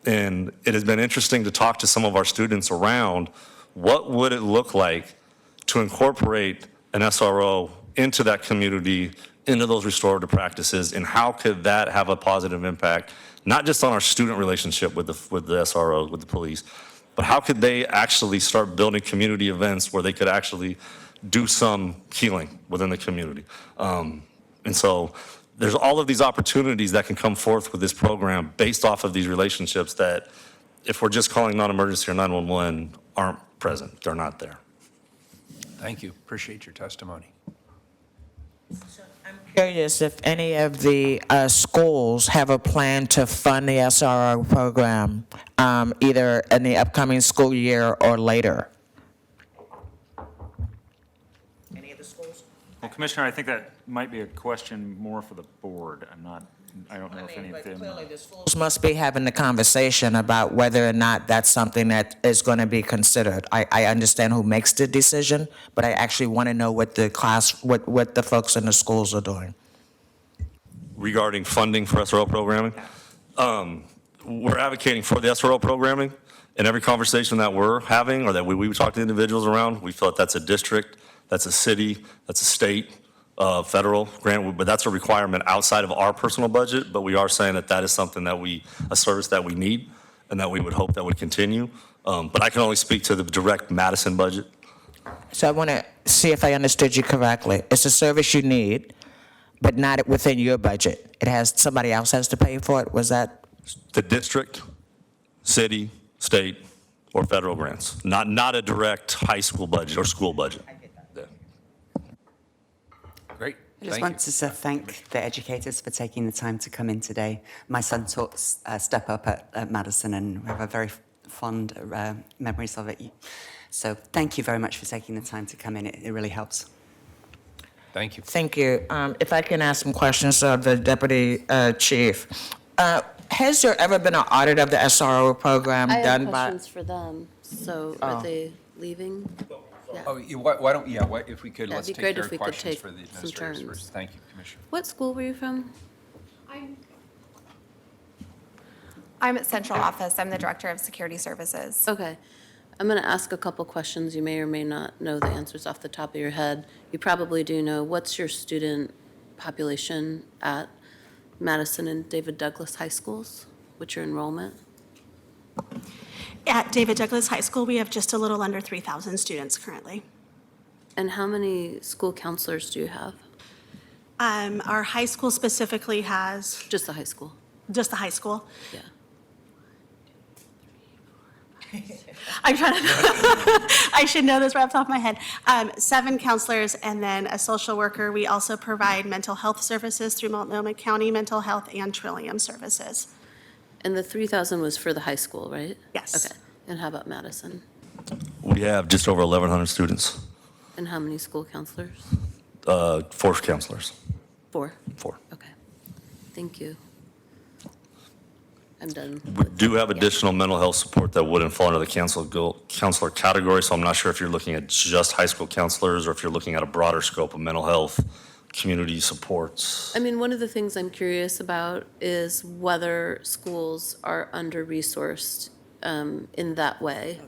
And it has been interesting to talk to some of our students around what would it look like to incorporate an SRO into that community, into those restorative practices, and how could that have a positive impact, not just on our student relationship with the SRO, with the police, but how could they actually start building community events where they could actually do some healing within the community. And so there's all of these opportunities that can come forth with this program based off of these relationships that if we're just calling non-emergency or 911 aren't present, they're not there. Thank you. Appreciate your testimony. I'm curious if any of the schools have a plan to fund the SRO program, either in the upcoming school year or later. Any of the schools? Well, Commissioner, I think that might be a question more for the board. I don't know if any of them. Clearly, the schools must be having the conversation about whether or not that's something that is going to be considered. I understand who makes the decision, but I actually want to know what the folks in the schools are doing. Regarding funding for SRO programming, we're advocating for the SRO programming. In every conversation that we're having or that we talk to individuals around, we feel that that's a district, that's a city, that's a state, federal grant, but that's a requirement outside of our personal budget. But we are saying that that is something that a service that we need and that we would hope that would continue. But I can only speak to the direct Madison budget. So I want to see if I understood you correctly. It's a service you need, but not within your budget. Somebody else has to pay for it. Was that? The district, city, state, or federal grants, not a direct high school budget or school budget. Great. I just want to thank the educators for taking the time to come in today. My son taught Step Up at Madison, and we have a very fond memories of it. So thank you very much for taking the time to come in. It really helps. Thank you. Thank you. If I can ask some questions of the Deputy Chief. Has there ever been an audit of the SRO program I done have by? questions for them. So are they leaving? Yeah. Oh, why don't, if we could, That'd let's be take great your if we could questions take for the some administrators turns. first. Thank you, Commissioner. What school were you from? I'm at central office. I'm the director of security services. Okay. I'm going to ask a couple questions. You may or may not know the answers off the top of your head. You probably do know. What's your student population at Madison and David Douglas High Schools? What's your enrollment? At David Douglas High School, we have just a little under 3,000 students currently. And how many school counselors do you have? Our high school specifically has... Just the high school? Just the high school. Yeah. I'm trying to, I should know this right off the top of my head. 7 counselors and then a social worker. We also provide mental health services through Multnomah County Mental Health and Trillium Services. And the 3,000 was for the high school, right? Yes. Okay. And how about Madison? We have just over 1,100 students, And how many school counselors? 4 counselors. 4? 4. Okay. Thank you. I'm done. We do have additional mental health support that wouldn't fall under the counselor category, so I'm not sure if you're looking at just high school counselors or if you're looking at a broader scope of mental health, community supports. I mean, one of the things I'm curious about is whether schools are under-resourced in that way.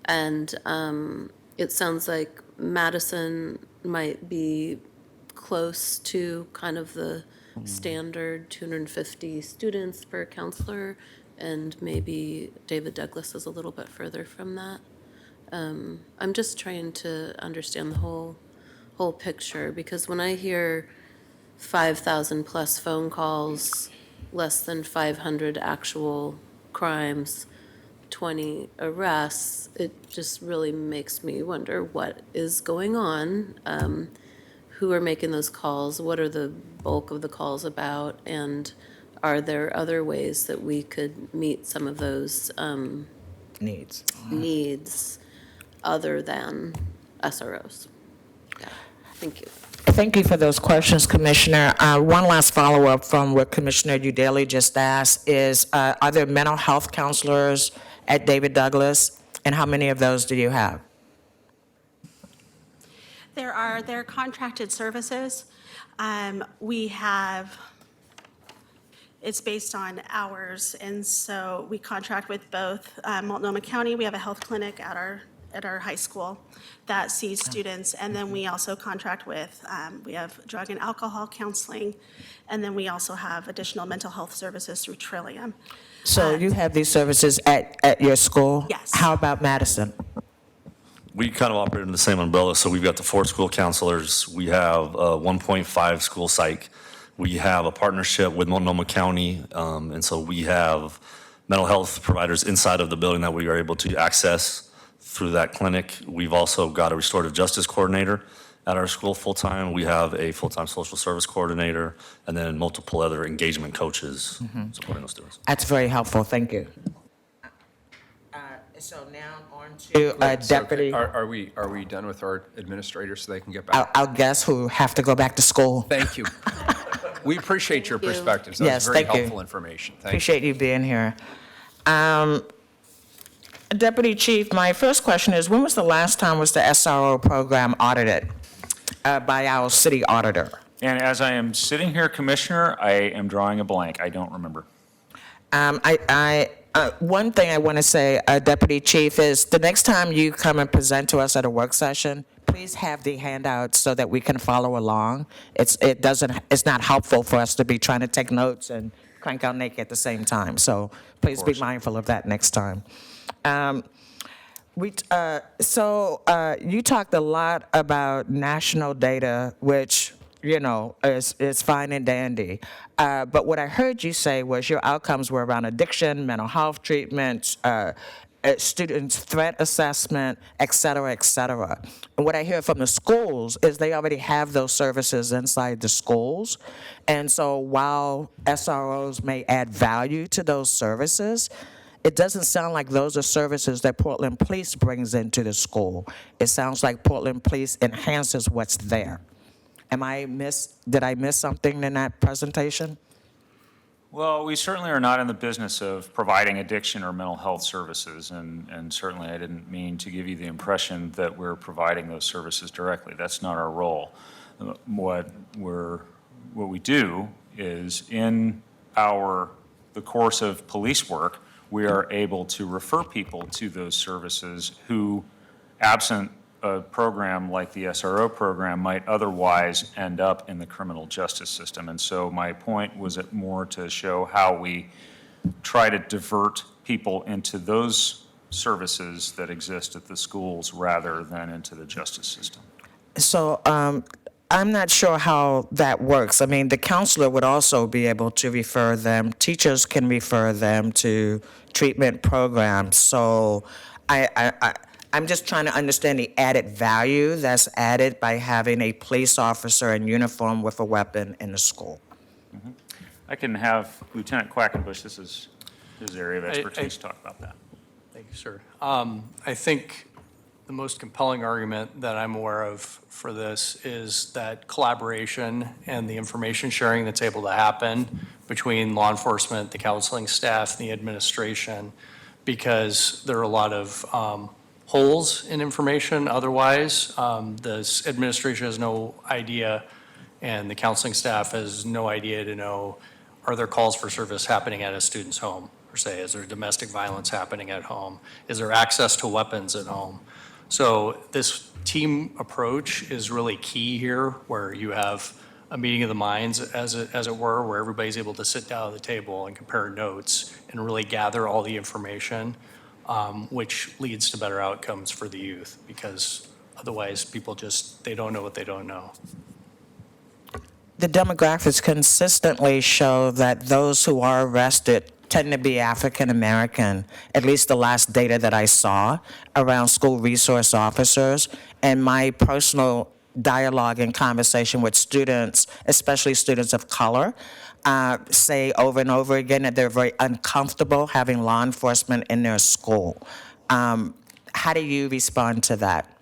And it sounds like Madison might be close to kind of the standard 250 students per counselor, and maybe David Douglas is a little bit further from that. I'm just trying to understand the whole picture, because when I hear 5,000 plus phone calls, less than 500 actual crimes, 20 arrests, it just really makes me wonder what is going on. Who are making those calls? What are the bulk of the calls about? And are there other ways that we could meet some of those needs other than SROs? Yeah. Thank you. Thank you for those questions, Commissioner. One last follow-up from what Commissioner Udaley just asked is, are there mental health counselors at David Douglas? And how many of those do you have? They're contracted services. We have, it's based on hours, and so we contract with both Multnomah County. We have a health clinic at our high school that sees students, and then we also contract with, we have drug and alcohol counseling, and then we also have additional mental health services through Trillium. So you have these services at your school? Yes. How about Madison? We kind of operate in the same umbrella, so we've got the 4 school counselors, we have 1.5 school psych, we have a partnership with Multnomah County, and so we have mental health providers inside of the building that we are able to access through that clinic. We've also got a restorative justice coordinator at our school full-time. We have a full-time social service coordinator, and then multiple other engagement coaches supporting those students. That's very helpful. Thank you. So now on to So, Deputy. Are we done with our administrators so they can get back? Our guests who have to go back to school. Thank you. We appreciate your perspectives. That Yes, was very thank you. helpful information. Thank you. Appreciate you being here. Deputy Chief, my first question is, when was the last time was the SRO program audited by our city auditor? And as I am sitting here, Commissioner, I am drawing a blank. I don't remember. One thing I want to say, Deputy Chief, is the next time you come and present to us at a work session, please have the handouts so that we can follow along. It's not helpful for us to be trying to take notes and crank out naked at the same time. So please be mindful of that next time. You talked a lot about national data, which, you know, is fine and dandy. But what I heard you say was your outcomes were around addiction, mental health treatment, students' threat assessment, et cetera, et cetera. And what I hear from the schools is they already have those services inside the schools. And so while SROs may add value to those services, it doesn't sound like those are services that Portland Police brings into the school. It sounds like Portland Police enhances what's there. Did I miss something in that presentation? Well, we certainly are not in the business of providing addiction or mental health services, and certainly I didn't mean to give you the impression that we're providing those services directly. That's not our role. What we do is in the course of police work, we are able to refer people to those services who, absent a program like the SRO program, might otherwise end up in the criminal justice system. And so my point was more to show how we try to divert people into those services that exist at the schools rather than into the justice system. So I'm not sure how that works. I mean, the counselor would also be able to refer them. Teachers can refer them to treatment programs. So I'm just trying to understand the added value that's added by having a police officer in uniform with a weapon in the school. Mm-hmm. I can have Lieutenant Quackenbush, this is his area of expertise, talk about that. Thank you, sir. I think the most compelling argument that I'm aware of for this is that collaboration and the information sharing that's able to happen between law enforcement, the counseling staff, and the administration, because there are a lot of holes in information otherwise. The administration has no idea, and the counseling staff has no idea to know, are there calls for service happening at a student's home, per se? Is there domestic violence happening at home? Is there access to weapons at home? So this team approach is really key here, where you have a meeting of the minds, as it were, where everybody's able to sit down at the table and compare notes and really gather all the information, which leads to better outcomes for the youth, because otherwise people they don't know what they don't know. The demographics consistently show that those who are arrested tend to be African American, at least the last data that I saw around school resource officers. And my personal dialogue and conversation with students, especially students of color, say over and over again that they're very uncomfortable having law enforcement in their school. How do you respond to that?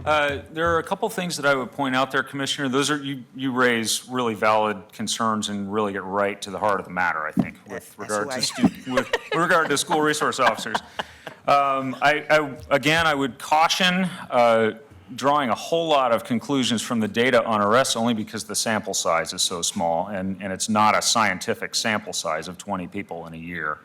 There are a couple things that I would point out there, Commissioner. Those are, you raise really valid concerns and really get right to the heart of the matter, I think, with regard to school resource officers. I would caution drawing a whole lot of conclusions from the data on arrests only because the sample size is so small, and it's not a scientific sample size of 20 people in a year.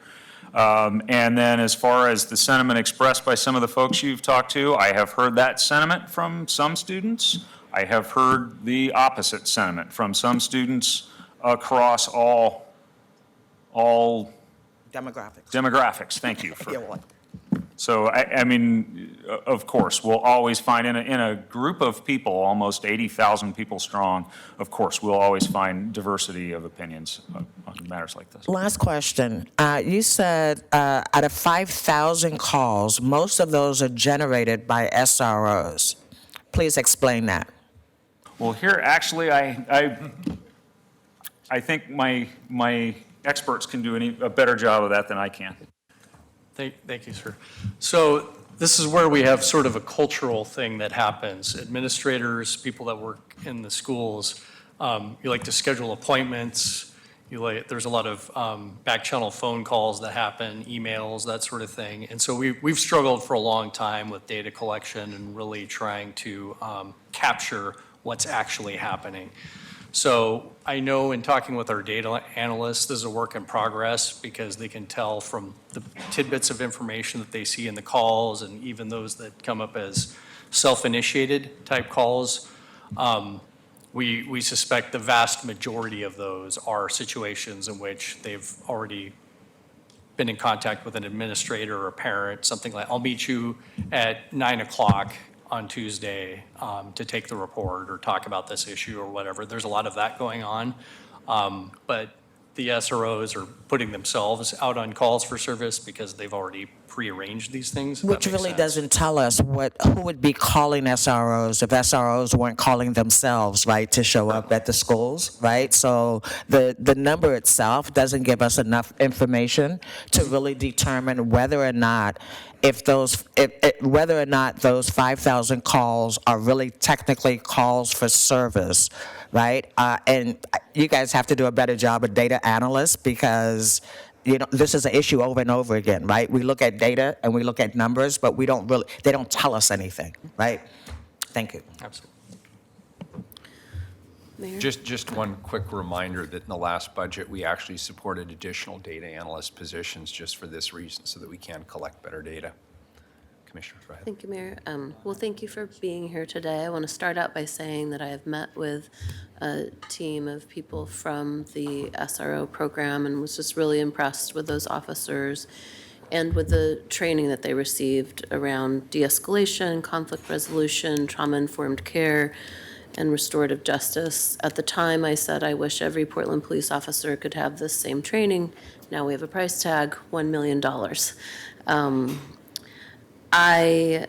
And then as far as the sentiment expressed by some of the folks you've talked to, I have heard that sentiment from some students. I have heard the opposite sentiment from some students across all demographics. Thank you. So, I mean, of course, we'll always find in a group of people, almost 80,000 people strong, of course, we'll always find diversity of opinions on matters like this. Last question. You said out of 5,000 calls, most of those are generated by SROs. Please explain that. Well, here, actually, I think my experts can do a better job of that than I can. Thank you, sir. So this is where we have sort of a cultural thing that happens. Administrators, people that work in the schools, you like to schedule appointments. There's a lot of back channel phone calls that happen, emails, that sort of thing. And so we've struggled for a long time with data collection and really trying to capture what's actually happening. So I know in talking with our data analysts, this is a work in progress because they can tell from the tidbits of information that they see in the calls and even those that come up as self-initiated type calls. We suspect the vast majority of those are situations in which they've already been in contact with an administrator or a parent, something like, I'll meet you at 9 o'clock on Tuesday to take the report or talk about this issue or whatever. There's a lot of that going on. But the SROs are putting themselves out on calls for service because they've already prearranged these things. if Which that makes really sense. doesn't tell us who would be calling SROs if SROs weren't calling themselves, right, to show up at the schools, right? So the number itself doesn't give us enough information to really determine whether or not whether or not those 5,000 calls are really technically calls for service, right? And you guys have to do a better job of data analysts because this is an issue over and over again, right? We look at data and we look at numbers, but they don't tell us anything, right? Thank you. Absolutely. Mayor? Just one quick reminder that in the last budget, we actually supported additional data analyst positions just for this reason, so that we can collect better data. Commissioner, go ahead. Thank you, Mayor. Well, thank you for being here today. I want to start out by saying that I have met with a team of people from the SRO program and was just really impressed with those officers and with the training that they received around de-escalation, conflict resolution, trauma-informed care, and restorative justice. At the time, I said I wish every Portland police officer could have this same training. Now we have a price tag, $1 million. I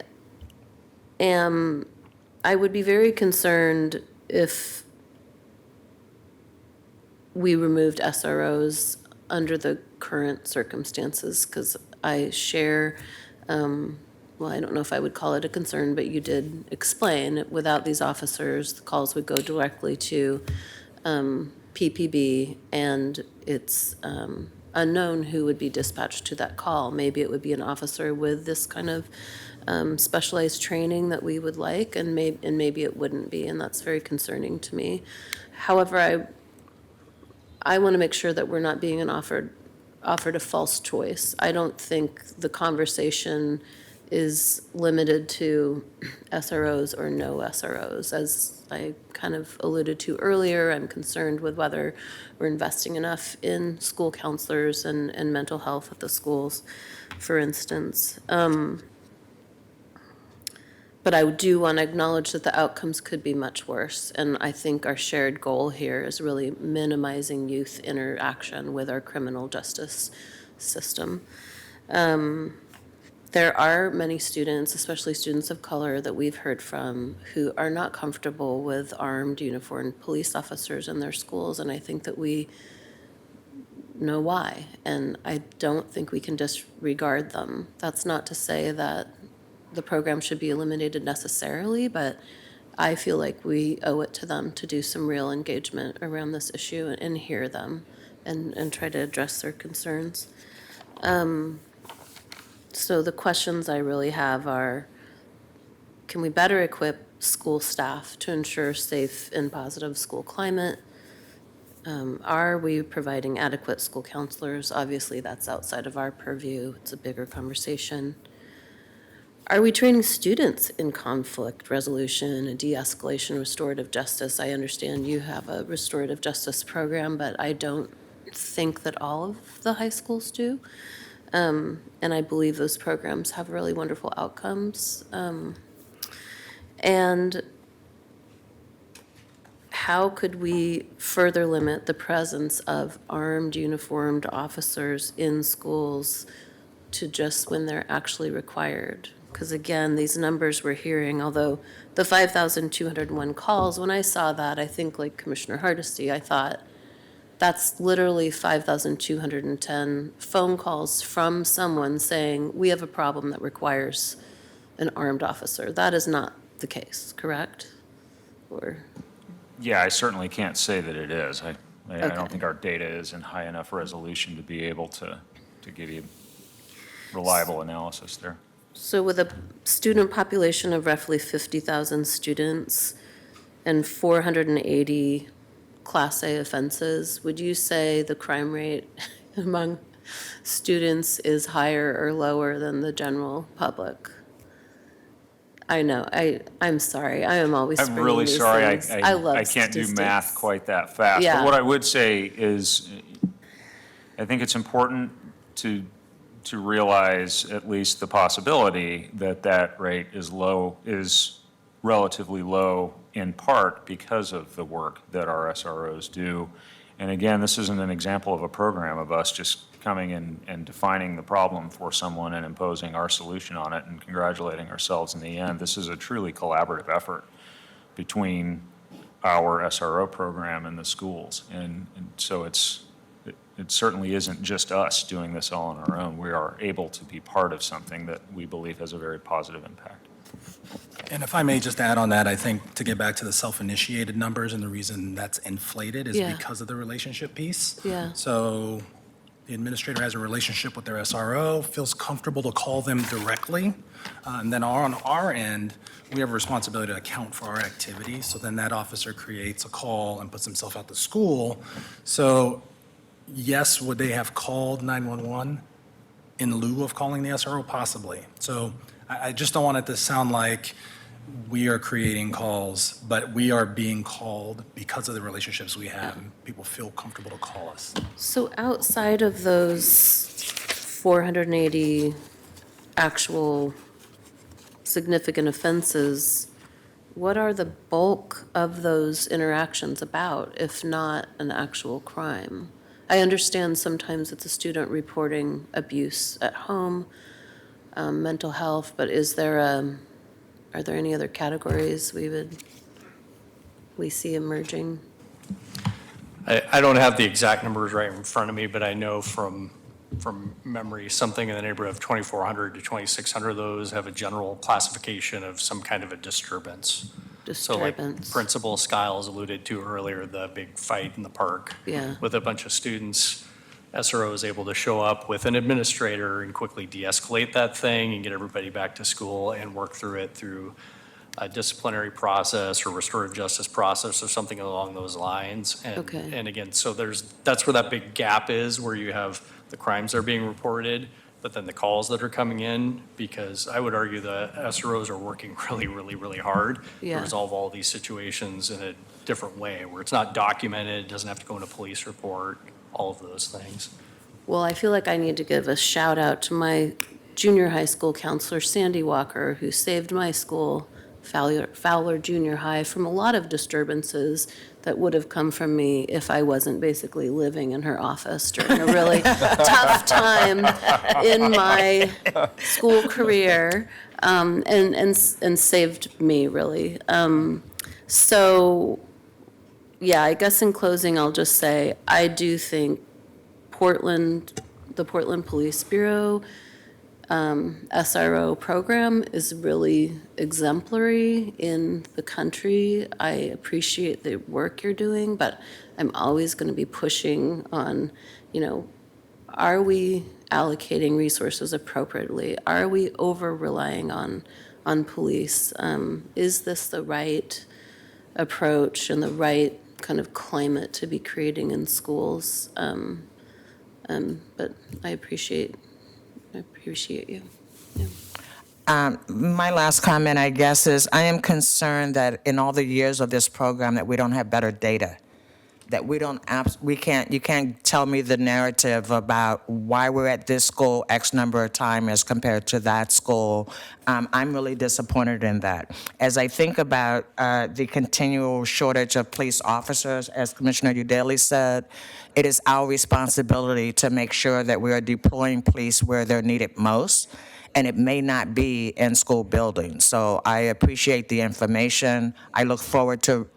would be very concerned if we removed SROs under the current circumstances, because I share, well, I don't know if I would call it a concern, but you did explain, without these officers, the calls would go directly to PPB, and it's unknown who would be dispatched to that call. Maybe it would be an officer with this kind of specialized training that we would like, and maybe it wouldn't be, and that's very concerning to me. However, I want to make sure that we're not being offered a false choice. I don't think the conversation is limited to SROs or no SROs. As I kind of alluded to earlier, I'm concerned with whether we're investing enough in school counselors and mental health at the schools, for instance. But I do want to acknowledge that the outcomes could be much worse. And I think our shared goal here is really minimizing youth interaction with our criminal justice system. There are many students, especially students of color, that we've heard from who are not comfortable with armed, uniformed police officers in their schools, and I think that we know why, and I don't think we can disregard them. That's not to say that the program should be eliminated necessarily, but I feel like we owe it to them to do some real engagement around this issue and hear them and try to address their concerns. So the questions I really have are, can we better equip school staff to ensure safe and positive school climate? Are we providing adequate school counselors? Obviously, that's outside of our purview. It's a bigger conversation. Are we training students in conflict resolution and de-escalation, restorative justice? I understand you have a restorative justice program, but I don't think that all of the high schools do. And I believe those programs have really wonderful outcomes. And how could we further limit the presence of armed, uniformed officers in schools to just when they're actually required? Because again, these numbers we're hearing, although the 5,201 calls, when I saw that, I think like Commissioner Hardesty, I thought, that's literally 5,210 phone calls from someone saying, we have a problem that requires an armed officer. That is not the case, correct? Or, Yeah, I certainly can't say that it is. I Okay. don't think our data is in high enough resolution to be able to give you reliable analysis there. so with a student population of roughly 50,000 students and 480 Class A offenses, would you say the crime rate among students is higher or lower than the general public? I know, I'm sorry, I am always I'm springing really these sorry, things. I love I can't do math statistics. quite that fast. Yeah. But what I would say is, I think it's important to realize at least the possibility that that rate is low, is relatively low in part because of the work that our SROs do. And again, this isn't an example of a program of us just coming in and defining the problem for someone and imposing our solution on it and congratulating ourselves in the end. This is a truly collaborative effort between our SRO program and the schools. And so it certainly isn't just us doing this all on our own. We are able to be part of something that we believe has a very positive impact. And if I may just add on that, I think to get back to the self-initiated numbers, and the reason that's inflated is Yeah. because of the relationship piece. Yeah. So the administrator has a relationship with their SRO, feels comfortable to call them directly. And then on our end, we have a responsibility to account for our activities. So then that officer creates a call and puts himself out to school. So yes, would they have called 911 in lieu of calling the SRO? Possibly. So I just don't want it to sound like we are creating calls, but we are being called because of the relationships we have. And people feel comfortable to call us. So outside of those 480 actual significant offenses, what are the bulk of those interactions about, if not an actual crime? I understand sometimes it's a student reporting abuse at home, mental health, but are there any other categories we see emerging? I don't have the exact numbers right in front of me, but I know from memory, something in the neighborhood of 2,400 to 2,600 of those have a general classification of some kind of a disturbance. So like Disturbance. Principal Skiles alluded to earlier, the big fight in the park Yeah. with a bunch of students. SRO is able to show up with an administrator and quickly de-escalate that thing and get everybody back to school and work through it through a disciplinary process or restorative justice process or something along those lines. Okay. And again, so that's where that big gap is, where you have the crimes that are being reported, but then the calls that are coming in, because I would argue the SROs are working really, really, really hard to Yeah. resolve all these situations in a different way, where it's not documented, it doesn't have to go in a police report, all of those things. Well, I feel like I need to give a shout out to my junior high school counselor, Sandy Walker, who saved my school, Fowler Junior High, from a lot of disturbances that would have come from me if I wasn't basically living in her office during a really tough time in my school career, and saved me, really. So, yeah, I guess in closing, I'll just say, I do think the Portland Police Bureau SRO program is really exemplary in the country. I appreciate the work you're doing, but I'm always going to be pushing on, are we allocating resources appropriately? Are we over-relying on police? Is this the right approach and the right kind of climate to be creating in schools? But I appreciate you. My last comment, I guess, is I am concerned that in all the years of this program that we don't have better data, that you can't tell me the narrative about why we're at this school X number of time as compared to that school. I'm really disappointed in that. As I think about the continual shortage of police officers, as Commissioner Udaley said, it is our responsibility to make sure that we are deploying police where they're needed most, and it may not be in school buildings. So I appreciate the information. I look forward to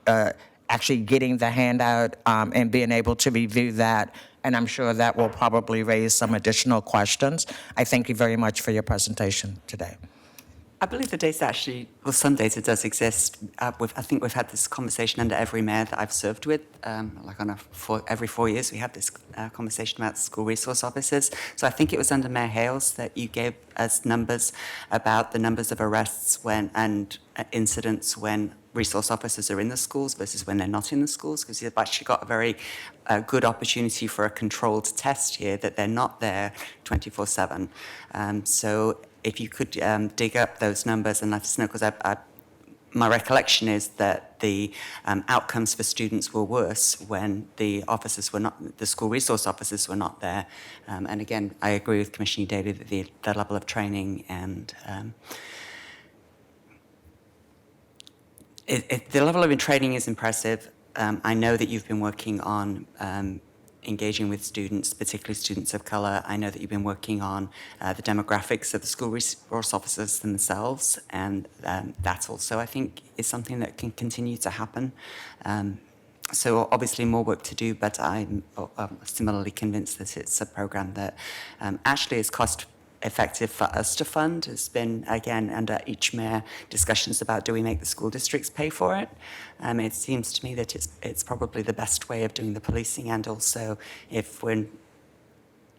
actually getting the handout and being able to review that, and I'm sure that will probably raise some additional questions. I thank you very much for your presentation today. I believe the data actually, well, some data does exist. I think we've had this conversation under every mayor that I've served with. Like every 4 years, we have this conversation about school resource officers. So I think it was under Mayor Hales that you gave us numbers about the numbers of arrests and incidents when resource officers are in the schools versus when they're not in the schools, because you've actually got a very good opportunity for a controlled test here that they're not there 24/7. So if you could dig up those numbers and let us know, because my recollection is that the outcomes for students were worse when the officers were not, the school resource officers were not there. And again, I agree with Commissioner Daly that the level of training and the level of training is impressive. I know that you've been working on engaging with students, particularly students of colour. I know that you've been working on the demographics of the school resource officers themselves, and that also, I think, is something that can continue to happen. So obviously more work to do, but I'm similarly convinced that it's a programme that actually is cost effective for us to fund. Has been, again, under each mayor, discussions about do we make the school districts pay for it? It seems to me that it's probably the best way of doing the policing, and also if when,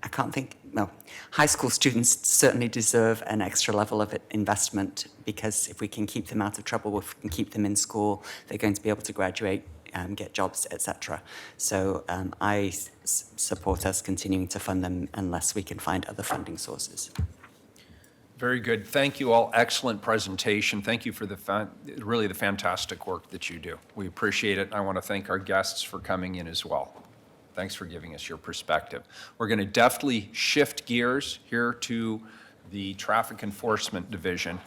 I can't think, well, high school students certainly deserve an extra level of support, because if we can keep them out of trouble, if we can keep them in school, they're going to be able to graduate, get jobs, etc. So I support us continuing to fund them unless we can find other funding sources. Very good. Thank you all. Excellent presentation. Thank you for really the fantastic work that you do. We appreciate it. I want to thank our guests for coming in as well. Thanks for giving us your perspective. We're going to deftly shift gears here to the Traffic Enforcement Division.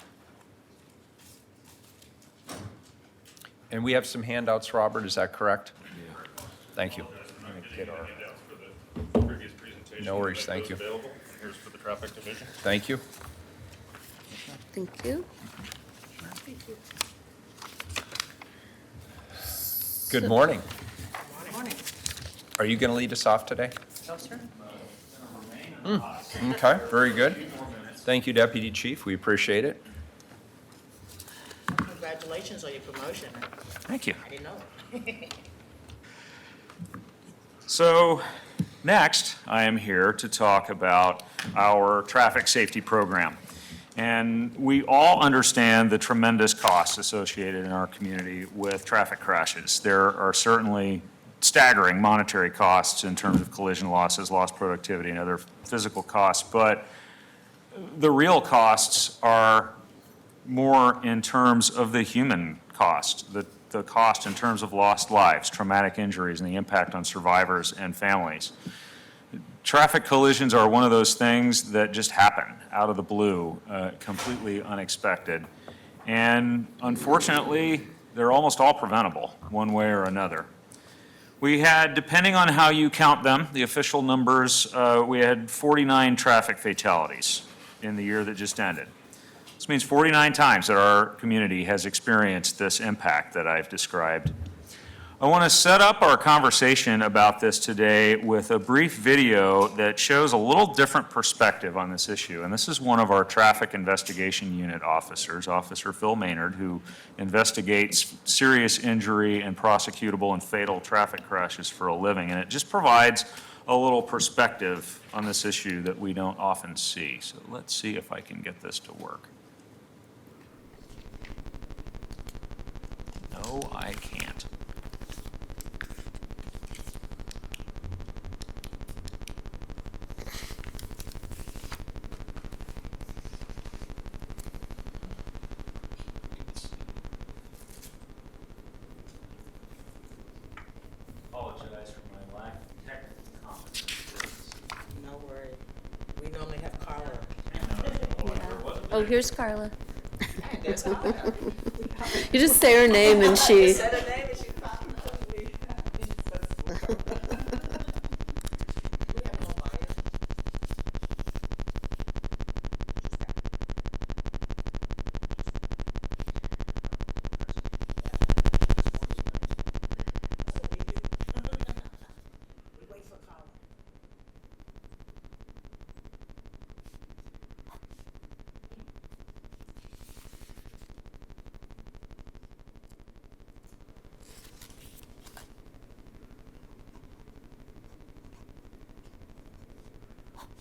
And we have some handouts, Robert, is that correct? Yeah. Thank you. No worries, thank you. Here's for the Traffic Division. Thank you. Thank you. Good morning. Good morning. Are you going to lead us off today? No, sir. Okay, very good. Thank you, Deputy Chief. We appreciate it. Congratulations on your promotion. Thank you. I didn't know. So next, I am here to talk about our traffic safety program. And we all understand the tremendous costs associated in our community with traffic crashes. There are certainly staggering monetary costs in terms of collision losses, lost productivity, and other physical costs. But the real costs are more in terms of the human cost, the cost in terms of lost lives, traumatic injuries, and the impact on survivors and families. Traffic collisions are one of those things that just happen out of the blue, completely unexpected. And unfortunately, they're almost all preventable, one way or another. We had, depending on how you count them, the official numbers, we had 49 traffic fatalities in the year that just ended. This means 49 times that our community has experienced this impact that I've described. I want to set up our conversation about this today with a brief video that shows a little different perspective on this issue. And this is one of our Traffic Investigation Unit officers, Officer Phil Maynard, who investigates serious injury and prosecutable and fatal traffic crashes for a living. And it just provides a little perspective on this issue that we don't often see. So let's see if I can get this to work. No, I can't. Apologize for my lack of technical competence. No worry. We normally have Carla. Oh, here's Carla. There's Carla. You just say her name and she. Said her name and she popped up. We have no bias. We wait for Carla.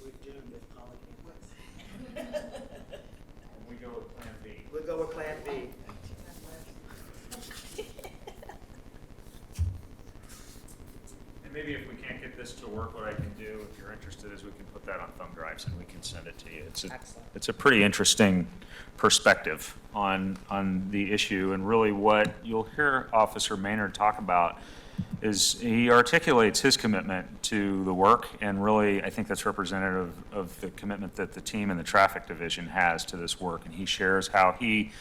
We go with Plan B. We'll go with Plan B. And maybe if we can't get this to work, what I can do, if you're interested, is we can put that on thumb drives and we can send it to you. It's a pretty interesting perspective on the issue, and really what you'll hear Officer Maynard talk about is he articulates his commitment to the work, and really I think that's representative of the commitment that the team in the traffic division has to this work, and he shares how he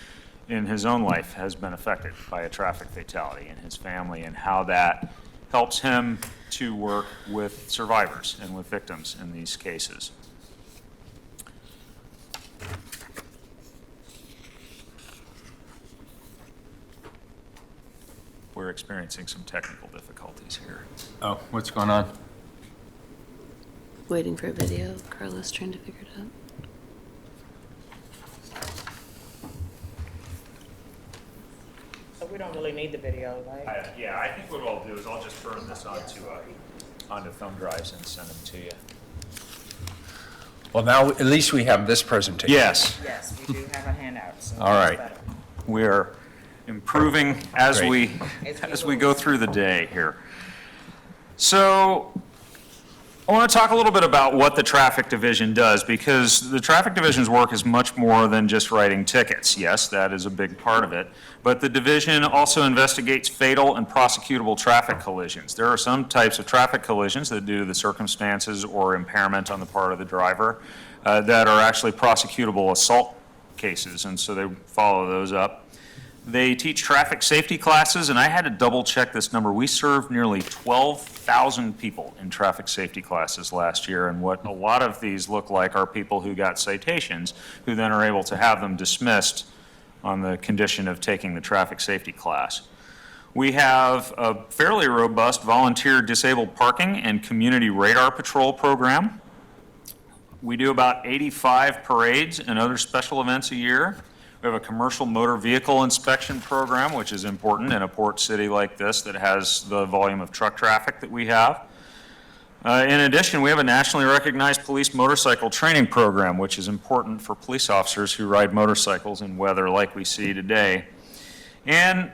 in his own life has been affected by a traffic fatality in his family, and how that helps him to work with survivors and with victims in these cases. We're experiencing some technical difficulties here. Oh, what's going on? Waiting for a video. Carlos trying to figure it out. So we don't really need the video, right? Yeah, I think what I'll do is I'll just burn this onto thumb drives and send them to you. Well, now at least we have this presentation. Yes. Yes, we do have a handout, so All that's right. better. We are improving as Great. we go through the day here. So I want to talk a little bit about what the traffic division does, because the traffic division's work is much more than just writing tickets. Yes, that is a big part of it, but the division also investigates fatal and prosecutable traffic collisions. There are some types of traffic collisions that, due to the circumstances or impairment on the part of the driver, that are actually prosecutable assault cases, and so they follow those up. They teach traffic safety classes, and I had to double check this number. We served nearly 12,000 people in traffic safety classes last year, and what a lot of these look like are people who got citations, who then are able to have them dismissed on the condition of taking the traffic safety class. We have a fairly robust volunteer disabled parking and community radar patrol program. We do about 85 parades and other special events a year. We have a commercial motor vehicle inspection program, which is important in a port city like this that has the volume of truck traffic that we have. In addition, we have a nationally recognized police motorcycle training program, which is important for police officers who ride motorcycles in weather like we see today. And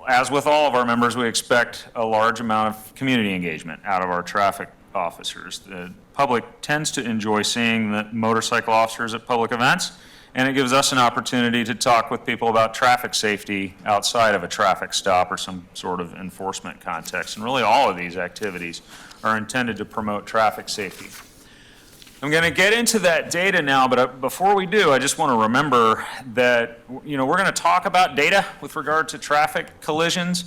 as with all of our members, we expect a large amount of community engagement out of our traffic officers. The public tends to enjoy seeing the motorcycle officers at public events, and it gives us an opportunity to talk with people about traffic safety outside of a traffic stop or some sort of enforcement context. And really all of these activities are intended to promote traffic safety. I'm going to get into that data now, but before we do, I just want to remember that, we're going to talk about data with regard to traffic collisions,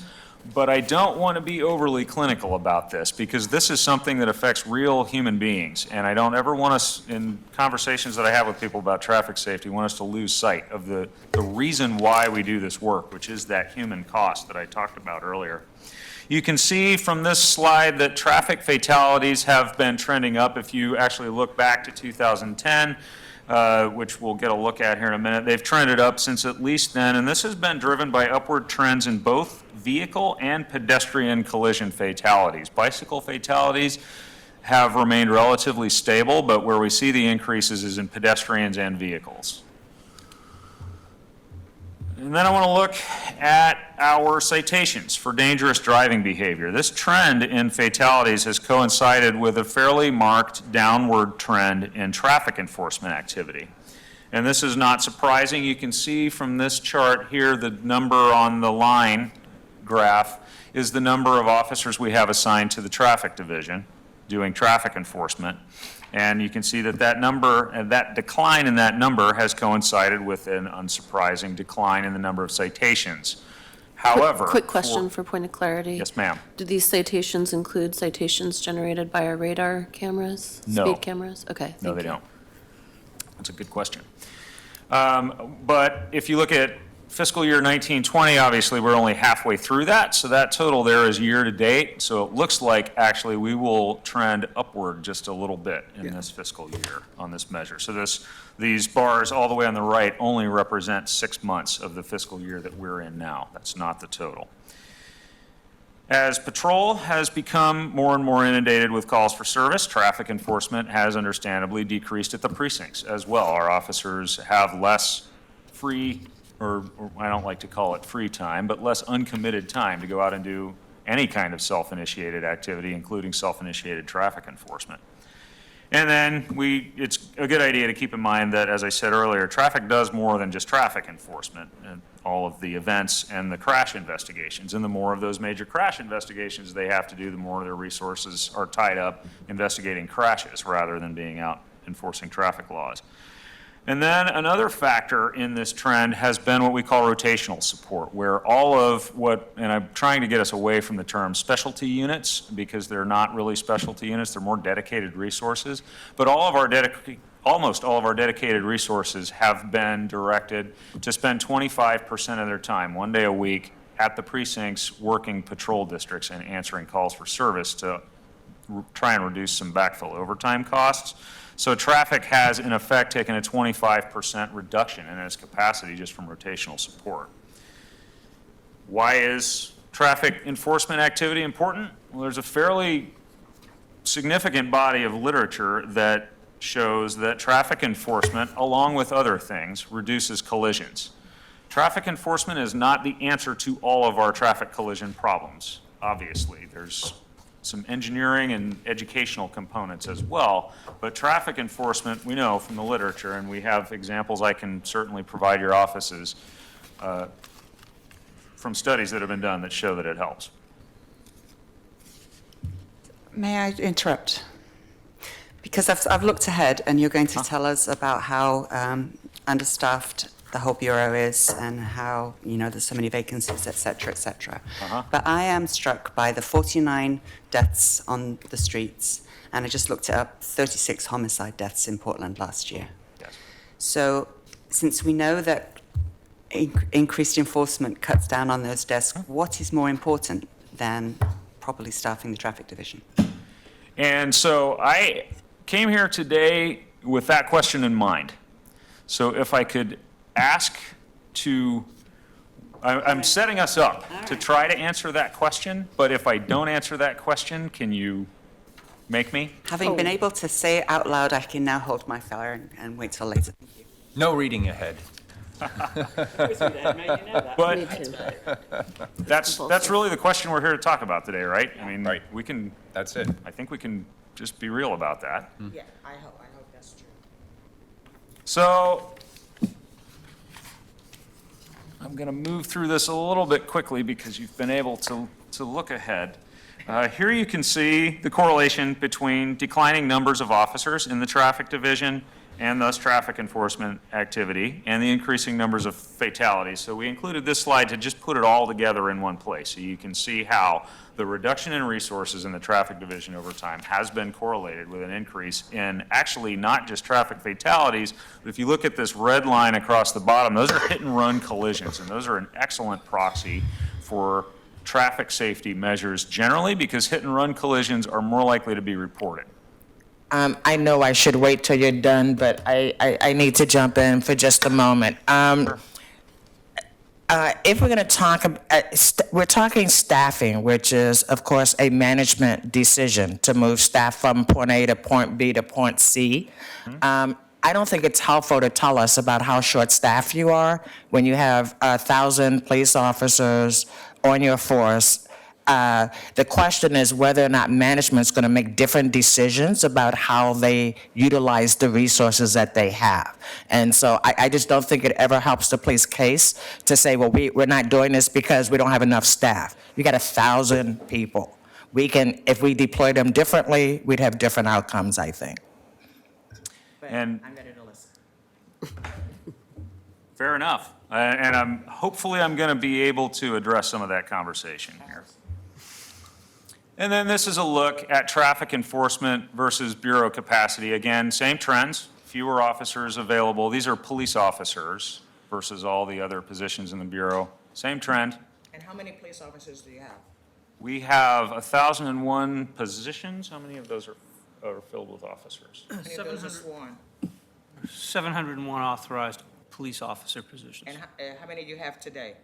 but I don't want to be overly clinical about this, because this is something that affects real human beings, and I don't ever want us, in conversations that I have with people about traffic safety, want us to lose sight of the reason why we do this work, which is that human cost that I talked about earlier. You can see from this slide that traffic fatalities have been trending up. If you actually look back to 2010, which we'll get a look at here in a minute, they've trended up since at least then, and this has been driven by upward trends in both vehicle and pedestrian collision fatalities. Bicycle fatalities have remained relatively stable, but where we see the increases is in pedestrians and vehicles. And then I want to look at our citations for dangerous driving behavior. This trend in fatalities has coincided with a fairly marked downward trend in traffic enforcement activity. And this is not surprising. You can see from this chart here, the number on the line graph is the number of officers we have assigned to the traffic division doing traffic enforcement. And you can see that that number, that decline in that number has coincided with an unsurprising decline in the number of citations. However, Quick question for point of clarity. Yes, ma'am. Do these citations include citations generated by our radar cameras? No. Speed cameras? Okay. No, they don't. That's a good question. But if you look at fiscal year 1920, obviously we're only halfway through that, so that total there is year to date. So it looks like actually we will trend upward just a little bit in this fiscal year on this measure. So these bars all the way on the right only represent 6 months of the fiscal year that we're in now. That's not the total. As patrol has become more and more inundated with calls for service, traffic enforcement has understandably decreased at the precincts as well. Our officers have less free, or I don't like to call it free time, but less uncommitted time to go out and do any kind of self-initiated activity, including self-initiated traffic enforcement. And then it's a good idea to keep in mind that, as I said earlier, traffic does more than just traffic enforcement, and all of the events and the crash investigations. And the more of those major crash investigations they have to do, the more their resources are tied up investigating crashes rather than being out enforcing traffic laws. And then another factor in this trend has been what we call rotational support, where all of what, and I'm trying to get us away from the term specialty units, because they're not really specialty units, they're more dedicated resources, but almost all of our dedicated resources have been directed to spend 25% of their time, 1 day a week, at the precincts working patrol districts and answering calls for service to try and reduce some backfill overtime costs. So traffic has, in effect, taken a 25% reduction in its capacity just from rotational support. Why is traffic enforcement activity important? Well, there's a fairly significant body of literature that shows that traffic enforcement, along with other things, reduces collisions. Traffic enforcement is not the answer to all of our traffic collision problems, obviously. There's some engineering and educational components as well, but traffic enforcement, we know from the literature, and we have examples I can certainly provide your offices from studies that have been done that show that it helps. May I interrupt? Because I've looked ahead, and you're going to tell us about how understaffed the whole Bureau is and how, there's so many vacancies, et cetera, et cetera. But I am struck by the 49 deaths on the streets, and I just looked it up, 36 homicide deaths in Portland last year. Yes. So since we know that increased enforcement cuts down on those deaths, what is more important than properly staffing the traffic division? And so I came here today with that question in mind. So if I could ask to, I'm setting us up to try to answer that question, but if I don't answer that question, can you make me? Having been able to say it out loud, I can now hold my fire and wait till later. Thank you. No reading ahead. But that's really the question we're here to talk about today, right? I mean, Right. we can. That's it. I think we can just be real about that. Yeah, I hope that's true. So I'm going to move through this a little bit quickly because you've been able to look ahead. Here you can see the correlation between declining numbers of officers in the traffic division and thus traffic enforcement activity and the increasing numbers of fatalities. So we included this slide to just put it all together in one place so you can see how the reduction in resources in the traffic division over time has been correlated with an increase in actually not just traffic fatalities, but if you look at this red line across the bottom, those are hit and run collisions, and those are an excellent proxy for traffic safety measures generally because hit and run collisions are more likely to be reported. I know I should wait till you're done, but I need to jump in for just a moment. If we're going to talk, we're talking staffing, which is, of course, a management decision to move staff from point A to point B to point C. I don't think it's helpful to tell us about how short-staffed you are when you have 1,000 police officers on your force. The question is whether or not management's going to make different decisions about how they utilize the resources that they have. And so I just don't think it ever helps the police case to say, well, we're not doing this because we don't have enough staff. You got 1,000 people. We can, if we deploy them differently, we'd have different outcomes, I think. And I'm ready to listen. fair enough. And hopefully I'm going to be able to address some of that conversation here. And then this is a look at traffic enforcement versus bureau capacity. Again, same trends, fewer officers available. These are police officers versus all the other positions in the bureau. Same trend. And how many police officers do you have? We have 1,001 positions. How many of those are filled with officers? How many of those are sworn? 701 authorized police officer positions. And how many do you have today?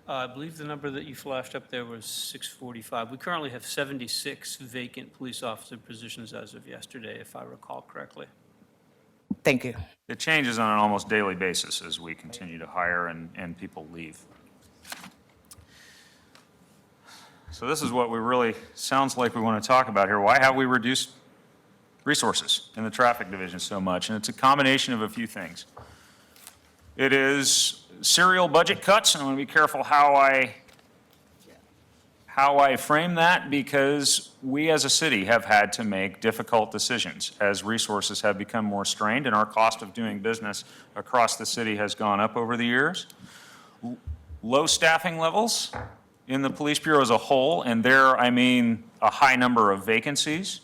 I believe the number that you flashed up there was 645. We currently have 76 vacant police officer positions as of yesterday, if I recall correctly. Thank you. It changes on an almost daily basis as we continue to hire and people leave. So this is what we really, sounds like we want to talk about here. Why have we reduced resources in the traffic division so much? And it's a combination of a few things. It is serial budget cuts, and I want to be careful how I frame that, because we as a city have had to make difficult decisions as resources have become more strained and our cost of doing business across the city has gone up over the years. Low staffing levels in the police bureau as a whole, and there I mean a high number of vacancies.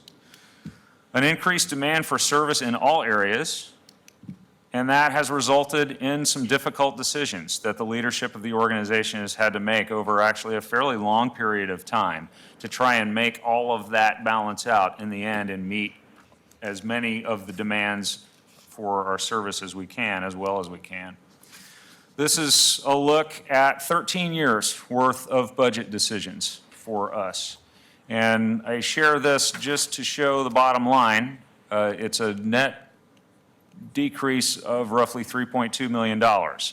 An increased demand for service in all areas, and that has resulted in some difficult decisions that the leadership of the organization has had to make over actually a fairly long period of time to try and make all of that balance out in the end and meet as many of the demands for our service as we can, as well as we can. This is a look at 13 years worth of budget decisions for us. And I share this just to show the bottom line. It's a net decrease of roughly $3.2 million.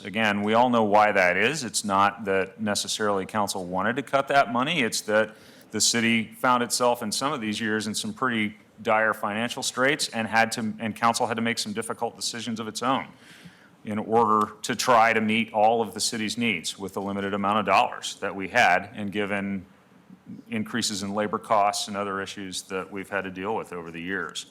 Again, we all know why that is. It's not that necessarily council wanted to cut that money. It's that the city found itself in some of these years in some pretty dire financial straits and council had to make some difficult decisions of its own in order to try to meet all of the city's needs with the limited amount of dollars that we had, and given increases in labor costs and other issues that we've had to deal with over the years.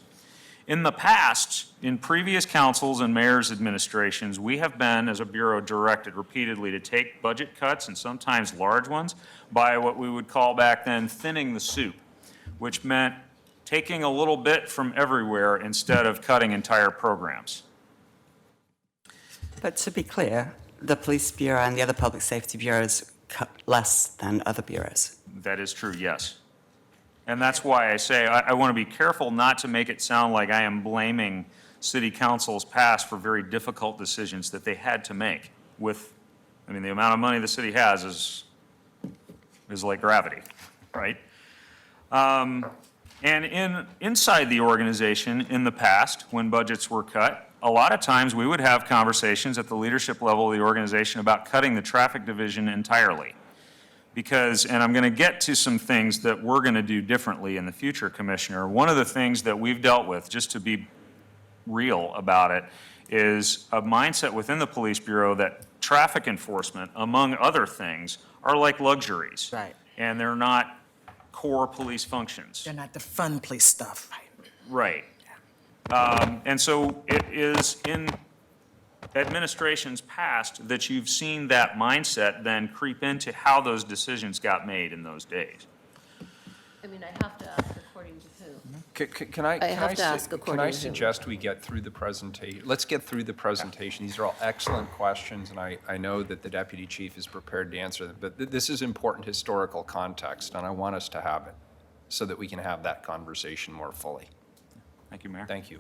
In the past, in previous councils and mayor's administrations, we have been, as a bureau, directed repeatedly to take budget cuts, and sometimes large ones, by what we would call back then thinning the soup, which meant taking a little bit from everywhere instead of cutting entire programs. But to be clear, the police bureau and the other public safety bureaus cut less than other bureaus. That is true, yes. And that's why I say I want to be careful not to make it sound like I am blaming city councils past for very difficult decisions that they had to make with, I mean, the amount of money the city has is like gravity, right? And inside the organization in the past, when budgets were cut, a lot of times we would have conversations at the leadership level of the organization about cutting the traffic division entirely. Because, and I'm going to get to some things that we're going to do differently in the future, Commissioner. One of the things that we've dealt with, just to be real about it, is a mindset within the police bureau that traffic enforcement, among other things, are like luxuries. Right. And they're not core police functions. They're not the fun police stuff. Right. And so it is in administrations past that you've seen that mindset then creep into how those decisions got made in those days. I mean, I have to ask according to who? Can I have to ask according Can I to who? suggest we get through the presentation? Let's get through the presentation. These are all excellent questions, and I know that the deputy chief is prepared to answer them, but this is important historical context, and I want us to have it so that we can have that conversation more fully. Thank you, Mayor. Thank you.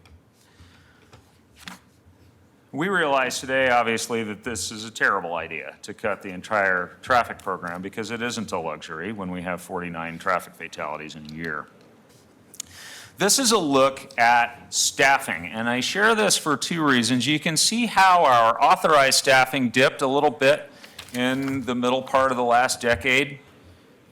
We realize today, obviously, that this is a terrible idea to cut the entire traffic program, because it isn't a luxury when we have 49 traffic fatalities in a year. This is a look at staffing, and I share this for two reasons. You can see how our authorized staffing dipped a little bit in the middle part of the last decade.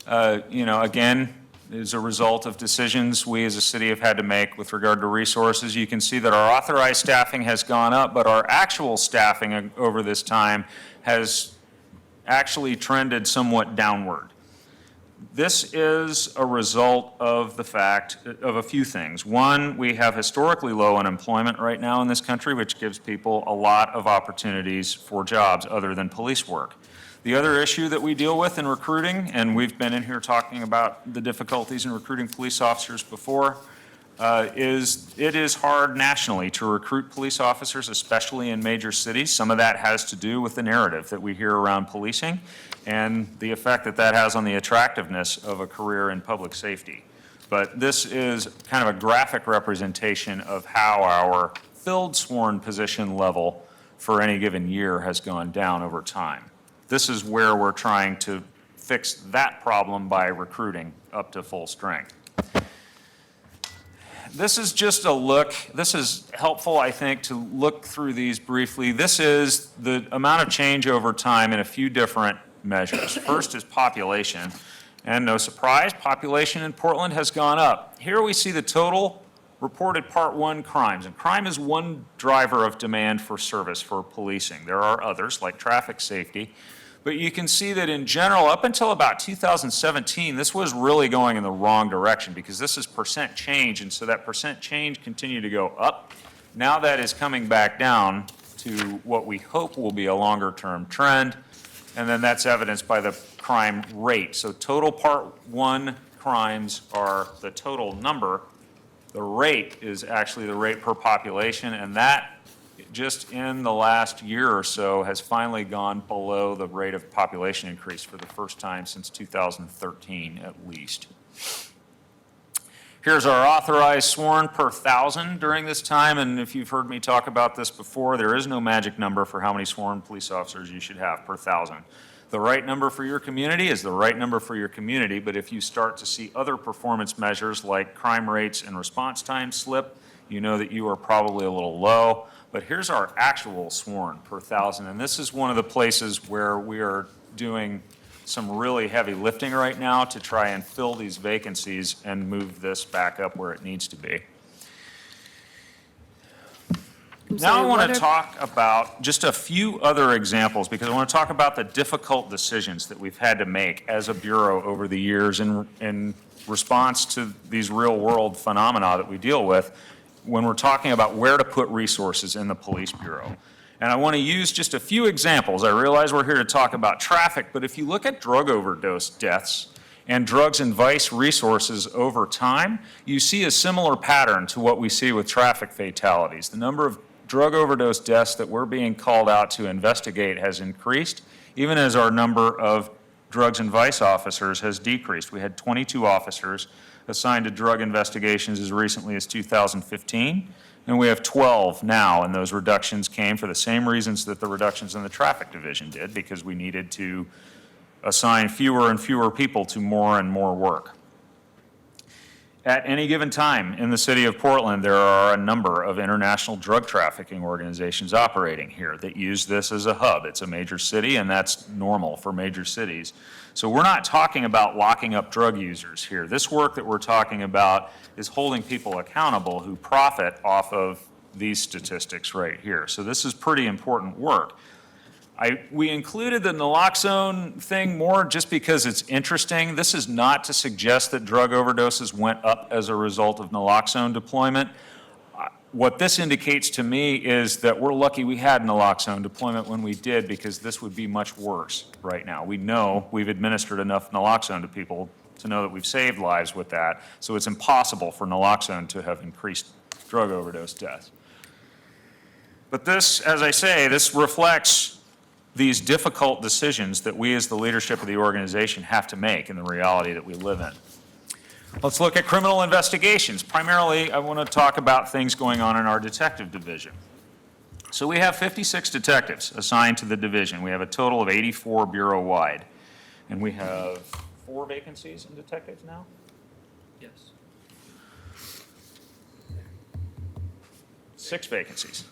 Again, as a result of decisions we as a city have had to make with regard to resources. You can see that our authorized staffing has gone up, but our actual staffing over this time has actually trended somewhat downward. This is a result of the fact of a few things. One, we have historically low unemployment right now in this country, which gives people a lot of opportunities for jobs other than police work. The other issue that we deal with in recruiting, and we've been in here talking about the difficulties in recruiting police officers before, is it is hard nationally to recruit police officers, especially in major cities. Some of that has to do with the narrative that we hear around policing and the effect that that has on the attractiveness of a career in public safety. But this is kind of a graphic representation of how our filled sworn position level for any given year has gone down over time. this is where we're trying to fix that problem by recruiting up to full strength. This is just a look. This is helpful, I think, to look through these briefly. This is the amount of change over time in a few different measures. First is population, and no surprise, population in Portland has gone up. Here we see the total reported Part 1 crimes, and crime is one driver of demand for service for policing. There are others, like traffic safety. But you can see that in general, up until about 2017, this was really going in the wrong direction because this is percent change, and so that percent change continued to go up. Now that is coming back down to what we hope will be a longer-term trend, and then that's evidenced by the crime rate. So total Part 1 crimes are the total number. The rate is actually the rate per population, and that just in the last year or so has finally gone below the rate of population increase for the first time since 2013 at least. Here's our authorized sworn per 1,000 during this time, and if you've heard me talk about this before, there is no magic number for how many sworn police officers you should have per 1,000. The right number for your community is the right number for your community, but if you start to see other performance measures like crime rates and response time slip, you know that you are probably a little low. But here's our actual sworn per 1,000, and this is one of the places where we are doing some really heavy lifting right now to try and fill these vacancies and move this back up where it needs to be. Now I want to talk about just a few other examples because I want to talk about the difficult decisions that we've had to make as a Bureau over the years in response to these real-world phenomena that we deal with when we're talking about where to put resources in the Police Bureau. And I want to use just a few examples. I realize we're here to talk about traffic, but if you look at drug overdose deaths and drugs and vice resources over time, you see a similar pattern to what we see with traffic fatalities. The number of drug overdose deaths that we're being called out to investigate has increased, even as our number of drugs and vice officers has decreased. We had 22 officers assigned to drug investigations as recently as 2015, and we have 12 now, and those reductions came for the same reasons that the reductions in the traffic division did, because we needed to assign fewer and fewer people to more and more work. At any given time in the city of Portland, there are a number of international drug trafficking organizations operating here that use this as a hub. It's a major city, and that's normal for major cities. So we're not talking about locking up drug users here. This work that we're talking about is holding people accountable who profit off of these statistics right here. So this is pretty important work. We included the naloxone thing more just because it's interesting. This is not to suggest that drug overdoses went up as a result of naloxone deployment. What this indicates to me is that we're lucky we had naloxone deployment when we did, because this would be much worse right now. We know we've administered enough naloxone to people to know that we've saved lives with that, so it's impossible for naloxone to have increased drug overdose deaths. But this, as I say, this reflects these difficult decisions that we as the leadership of the organization have to make in the reality that we live in. Let's look at criminal investigations. Primarily, I want to talk about things going on in our detective division. So we have 56 detectives assigned to the division. We have a total of 84 bureau-wide. And we have 4 vacancies in detectives now? Yes. 6 vacancies.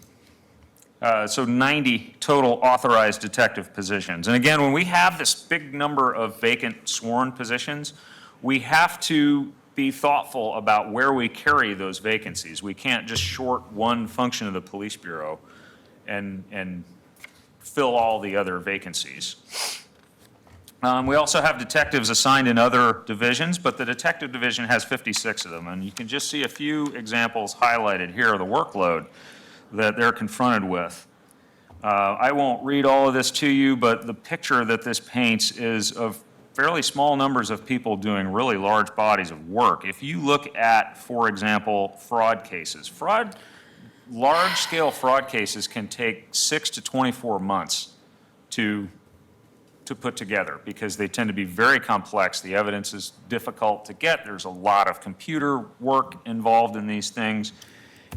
So 90 total authorized detective positions. And again, when we have this big number of vacant sworn positions, we have to be thoughtful about where we carry those vacancies. We can't just short one function of the Police Bureau and fill all the other vacancies. We also have detectives assigned in other divisions, but the detective division has 56 of them. And you can just see a few examples highlighted here of the workload that they're confronted with. I won't read all of this to you, but the picture that this paints is of fairly small numbers of people doing really large bodies of work. If you look at, for example, fraud cases, large-scale fraud cases can take 6 to 24 months to put together because they tend to be very complex. The evidence is difficult to get. There's a lot of computer work involved in these things.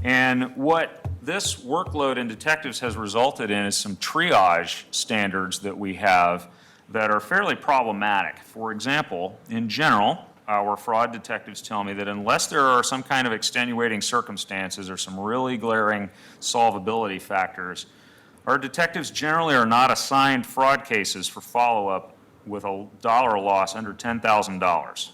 And what this workload in detectives has resulted in is some triage standards that we have that are fairly problematic. For example, in general, our fraud detectives tell me that unless there are some kind of extenuating circumstances or some really glaring solvability factors, our detectives generally are not assigned fraud cases for follow-up with a dollar loss under $10,000.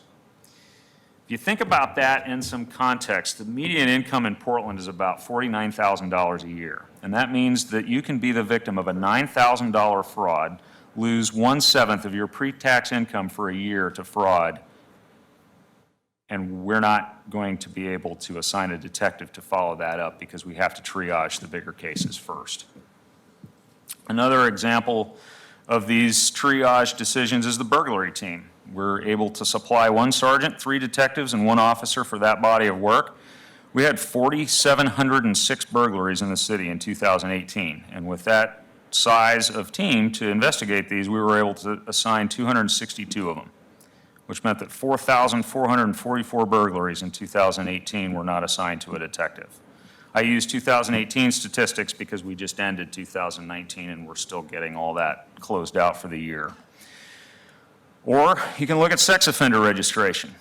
If you think about that in some context, the median income in Portland is about $49,000 a year. And that means that you can be the victim of a $9,000 fraud, lose 1/7 of your pre-tax income for a year to fraud, and we're not going to be able to assign a detective to follow that up because we have to triage the bigger cases first. Another example of these triage decisions is the burglary team. We're able to supply 1 sergeant, 3 detectives, and 1 officer for that body of work. We had 4,706 burglaries in the city in 2018, and with that size of team to investigate these, we were able to assign 262 of them, which meant that 4,444 burglaries in 2018 were not assigned to a detective. I use 2018 statistics because we just ended 2019 and we're still getting all that closed out for the year. Or you can look at sex offender registration.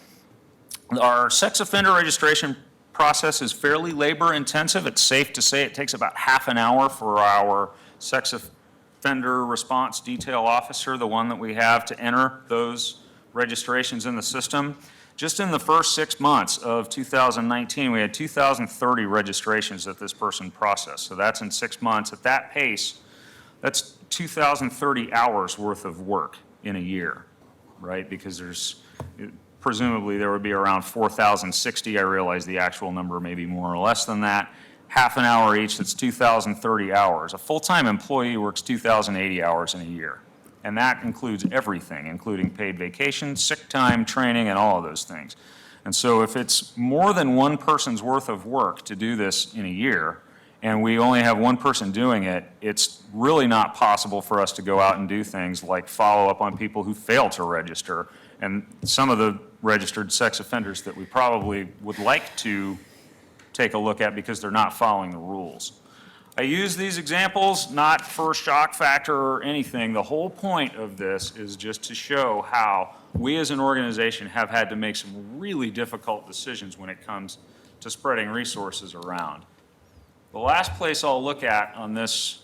Our sex offender registration process is fairly labor intensive. It's safe to say it takes about half an hour for our sex offender response detail officer, the one that we have, to enter those registrations in the system. Just in the first 6 months of 2019, we had 2,030 registrations that this person processed. So that's in 6 months. At that pace, that's 2,030 hours worth of work in a year, right? Because presumably there would be around 4,060. I realize the actual number may be more or less than that. Half an hour each, that's 2,030 hours. A full-time employee works 2,080 hours in a year. And that includes everything, including paid vacation, sick time, training, and all of those things. And so if it's more than one person's worth of work to do this in a year, and we only have one person doing it, it's really not possible for us to go out and do things like follow up on people who fail to register, and some of the registered sex offenders that we probably would like to take a look at because they're not following the rules. I use these examples not for shock factor or anything. The whole point of this is just to show how we as an organization have had to make some really difficult decisions when it comes to spreading resources around. The last place I'll look at on this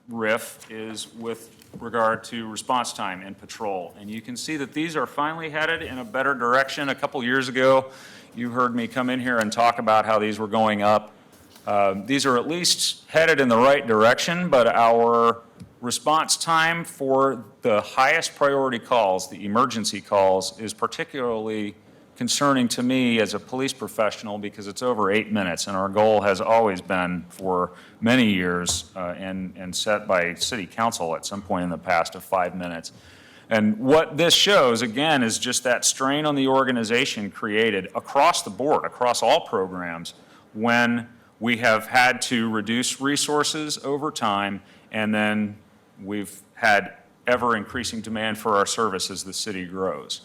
riff is with regard to response time and patrol. And you can see that these are finally headed in a better direction. A couple years ago, you heard me come in here and talk about how these were going up. These are at least headed in the right direction, but our response time for the highest priority calls, the emergency calls, is particularly concerning to me as a police professional because it's over 8 minutes, and our goal has always been for many years and set by city council at some point in the past of 5 minutes. And what this shows, again, is just that strain on the organization created across the board, across all programs, when we have had to reduce resources over time, and then we've had ever increasing demand for our service as the city grows.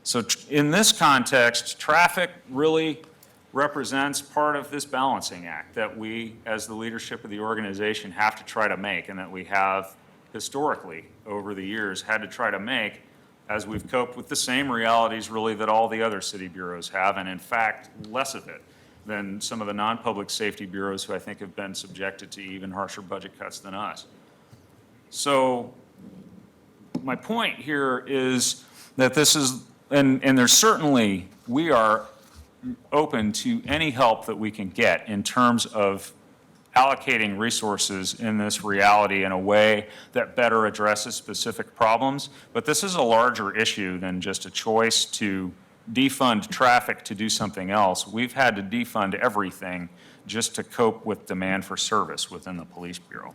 So in this context, traffic really represents part of this balancing act that we, as the leadership of the organization, have to try to make, and that we have historically over the years had to try to make as we've coped with the same realities really that all the other city bureaus have, and in fact, less of it than some of the non-public safety bureaus who I think have been subjected to even harsher budget cuts than us. So my point here is that this is, and there's certainly, we are open to any help that we can get in terms of allocating resources in this reality in a way that better addresses specific problems. But this is a larger issue than just a choice to defund traffic to do something else. We've had to defund everything just to cope with demand for service within the police bureau.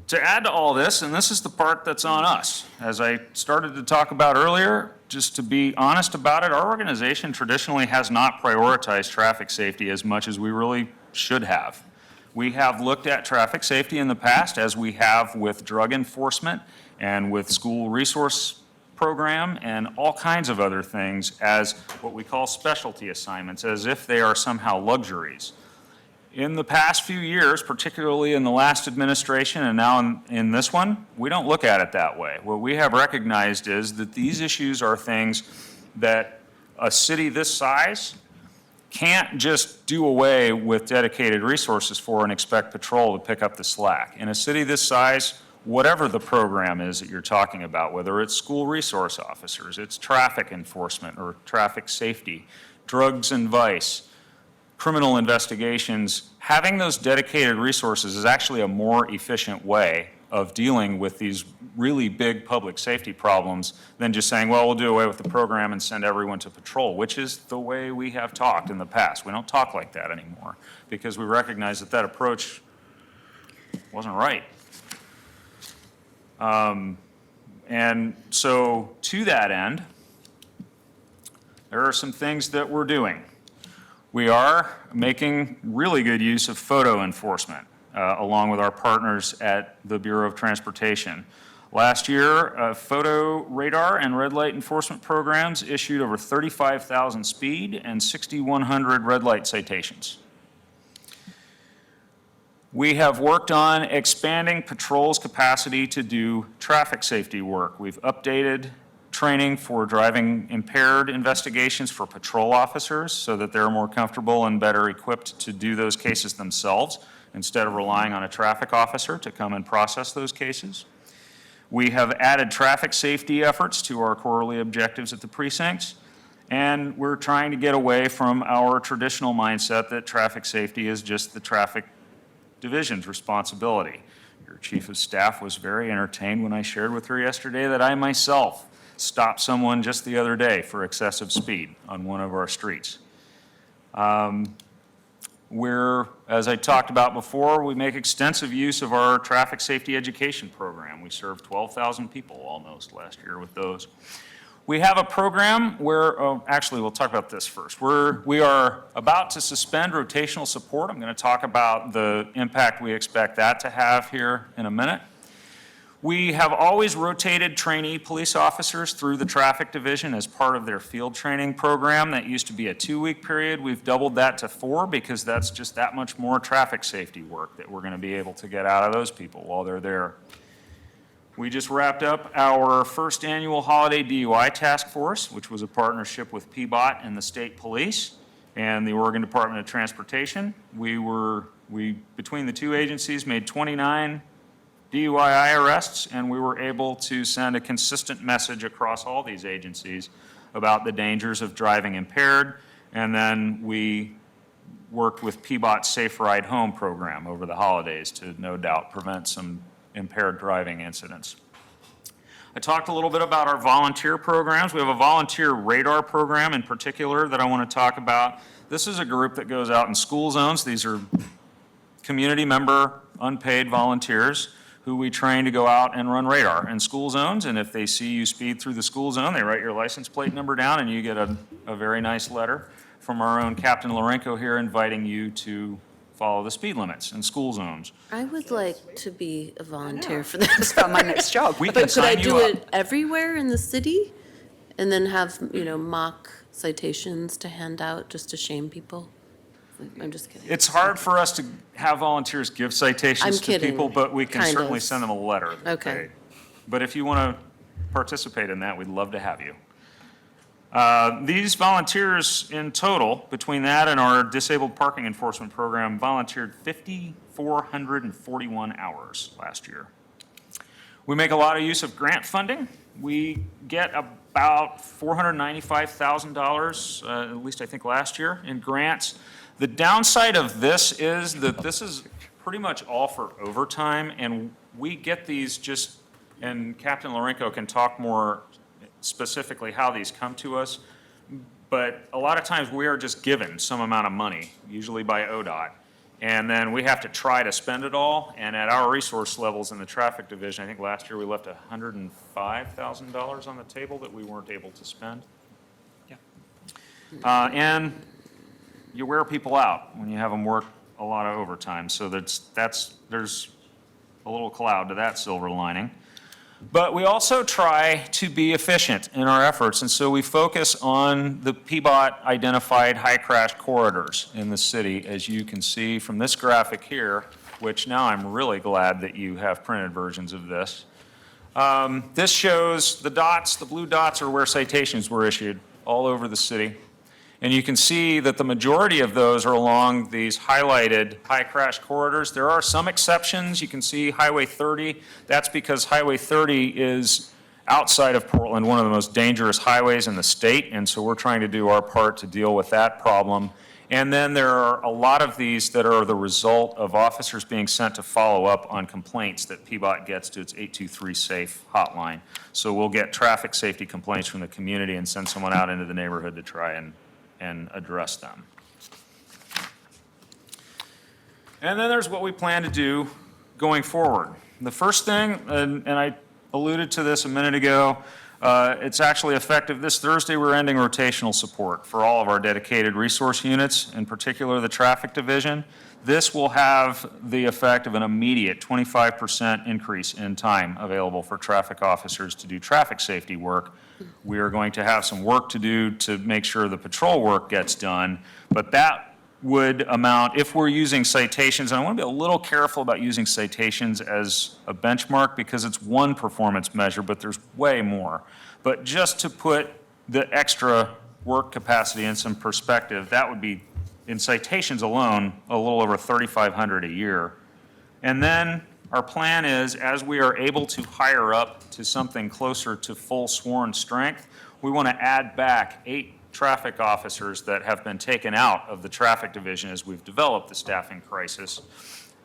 To add to all this, and this is the part that's on us, as I started to talk about earlier, just to be honest about it, our organization traditionally has not prioritized traffic safety as much as we really should have. We have looked at traffic safety in the past, as we have with drug enforcement and with school resource program and all kinds of other things as what we call specialty assignments, as if they are somehow luxuries. In the past few years, particularly in the last administration and now in this one, we don't look at it that way. What we have recognized is that these issues are things that a city this size can't just do away with dedicated resources for and expect patrol to pick up the slack. In a city this size, whatever the program is that you're talking about, whether it's school resource officers, it's traffic enforcement or traffic safety, drugs and vice, criminal investigations, having those dedicated resources is actually a more efficient way of dealing with these really big public safety problems than just saying, well, we'll do away with the program and send everyone to patrol, which is the way we have talked in the past. We don't talk like that anymore because we recognize that that approach wasn't right. And so to that end, there are some things that we're doing. We are making really good use of photo enforcement, along with our partners at the Bureau of Transportation. Last year, photo radar and red light enforcement programs issued over 35,000 speed and 6,100 red light citations. We have worked on expanding patrol's capacity to do traffic safety work. We've updated training for driving impaired investigations for patrol officers so that they're more comfortable and better equipped to do those cases themselves instead of relying on a traffic officer to come and process those cases. We have added traffic safety efforts to our quarterly objectives at the precincts, and we're trying to get away from our traditional mindset that traffic safety is just the traffic division's responsibility. Your chief of staff was very entertained when I shared with her yesterday that I myself stopped someone just the other day for excessive speed on one of our streets. As I talked about before, we make extensive use of our traffic safety education program. We served 12,000 people almost last year with those. We have a program where, actually we'll talk about this first. We are about to suspend rotational support. I'm going to talk about the impact we expect that to have here in a minute. We have always rotated trainee police officers through the traffic division as part of their field training program. That used to be a 2-week period. We've doubled that to 4 because that's just that much more traffic safety work that we're going to be able to get out of those people while they're there. We just wrapped up our first annual holiday DUI task force, which was a partnership with PBOT and the state police and the Oregon Department of Transportation. We between the two agencies, made 29 DUI arrests, and we were able to send a consistent message across all these agencies about the dangers of driving impaired. And then we worked with PBOT's Safe Ride Home program over the holidays to no doubt prevent some impaired driving incidents. I talked a little bit about our volunteer programs. We have a volunteer radar program in particular that I want to talk about. This is a group that goes out in school zones. These are community member, unpaid volunteers who we train to go out and run radar in school zones. And if they see you speed through the school zone, they write your license plate number down and you get a very nice letter from our own Captain Lorenko here inviting you to follow the speed limits in school zones. I would like to be a volunteer for that. That's about my next job. But could I do it everywhere in the city and then have, mock citations to hand out just to shame people? I'm just kidding. It's hard for us to have volunteers give citations I'm to kidding. people, but we can Kind certainly of. send them a letter. Okay. But if you want to participate in that, we'd love to have you. These volunteers in total, between that and our disabled parking enforcement program, volunteered 5,441 hours last year. We make a lot of use of grant funding. We get about $495,000, at least I think last year, in grants. The downside of this is that this is pretty much all for overtime, and we get these just, and Captain Lorenko can talk more specifically how these come to us, but a lot of times we are just given some amount of money, usually by ODOT, and then we have to try to spend it all, and at our resource levels in the traffic division, I think last year we left $105,000 on the table that we weren't able to spend. Yeah. And you wear people out when you have them work a lot of overtime, so there's a little cloud to that silver lining. But we also try to be efficient in our efforts, and so we focus on the PBOT identified high crash corridors in the city, as you can see from this graphic here, which now I'm really glad that you have printed versions of this. This shows the dots, the blue dots are where citations were issued all over the city. And you can see that the majority of those are along these highlighted high crash corridors. There are some exceptions. You can see Highway 30. That's because Highway 30 is outside of Portland, one of the most dangerous highways in the state. And so we're trying to do our part to deal with that problem. And then there are a lot of these that are the result of officers being sent to follow up on complaints that PBOT gets to its 823 SAFE hotline. So we'll get traffic safety complaints from the community and send someone out into the neighborhood to try and address them. And then there's what we plan to do going forward. The first thing, and I alluded to this a minute ago, it's actually effective. This Thursday, we're ending rotational support for all of our dedicated resource units, in particular the traffic division. This will have the effect of an immediate 25% increase in time available for traffic officers to do traffic safety work. We are going to have some work to do to make sure the patrol work gets done, but that would amount, if we're using citations, and I want to be a little careful about using citations as a benchmark because it's one performance measure, but there's way more. But just to put the extra work capacity in some perspective, that would be, in citations alone, a little over 3,500 a year. And then our plan is, as we are able to hire up to something closer to full sworn strength, we want to add back 8 traffic officers that have been taken out of the traffic division as we've developed the staffing crisis.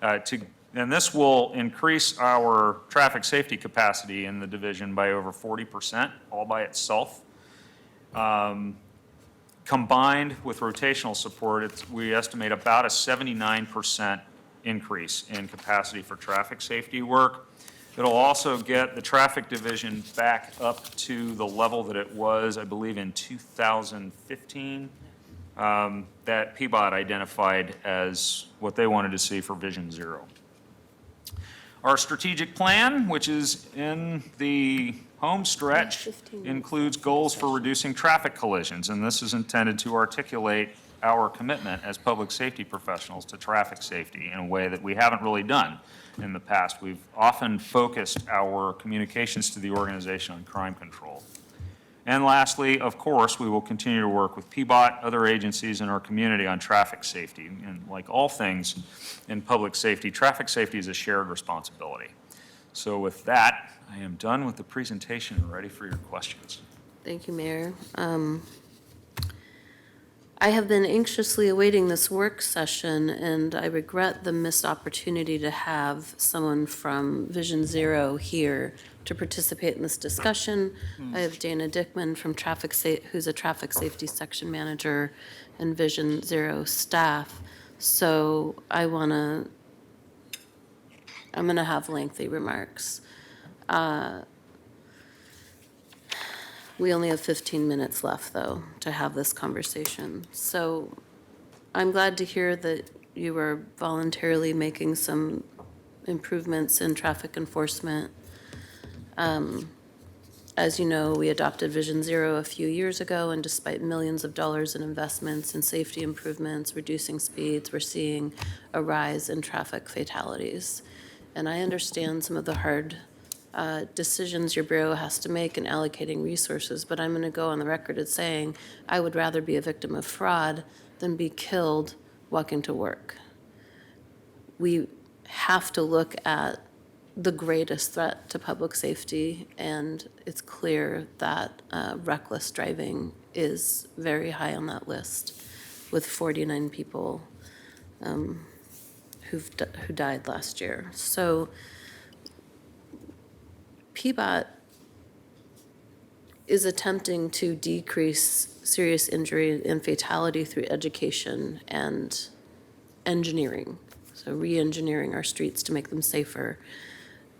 And this will increase our traffic safety capacity in the division by over 40%, all by itself. Combined with rotational support, we estimate about a 79% increase in capacity for traffic safety work. It'll also get the traffic division back up to the level that it was, I believe, in 2015, that PBOT identified as what they wanted to see for Vision Zero. Our strategic plan, which is in the home stretch, includes goals for reducing traffic collisions, and this is intended to articulate our commitment as public safety professionals to traffic safety in a way that we haven't really done in the past. We've often focused our communications to the organization on crime control. And lastly, of course, we will continue to work with PBOT, other agencies in our community on traffic safety. And like all things in public safety, traffic safety is a shared responsibility. So with that, I am done with the presentation and ready for your questions. Thank you, Mayor. I have been anxiously awaiting this work session, and I regret the missed opportunity to have someone from Vision Zero here to participate in this discussion. I have Dana Dickman from who's a traffic safety section manager and Vision Zero staff. So I'm gonna have lengthy remarks. We only have 15 minutes left, though, to have this conversation. So I'm glad to hear that you are voluntarily making some improvements in traffic enforcement. As you know, we adopted Vision Zero a few years ago, and despite millions of dollars in investments in safety improvements, reducing speeds, we're seeing a rise in traffic fatalities. And I understand some of the hard decisions your bureau has to make in allocating resources, but I'm going to go on the record as saying I would rather be a victim of fraud than be killed walking to work. We have to look at the greatest threat to public safety, and it's clear that reckless driving is very high on that list, with 49 people who died last year. So PBOT is attempting to decrease serious injury and fatality through education and engineering, so re-engineering our streets to make them safer.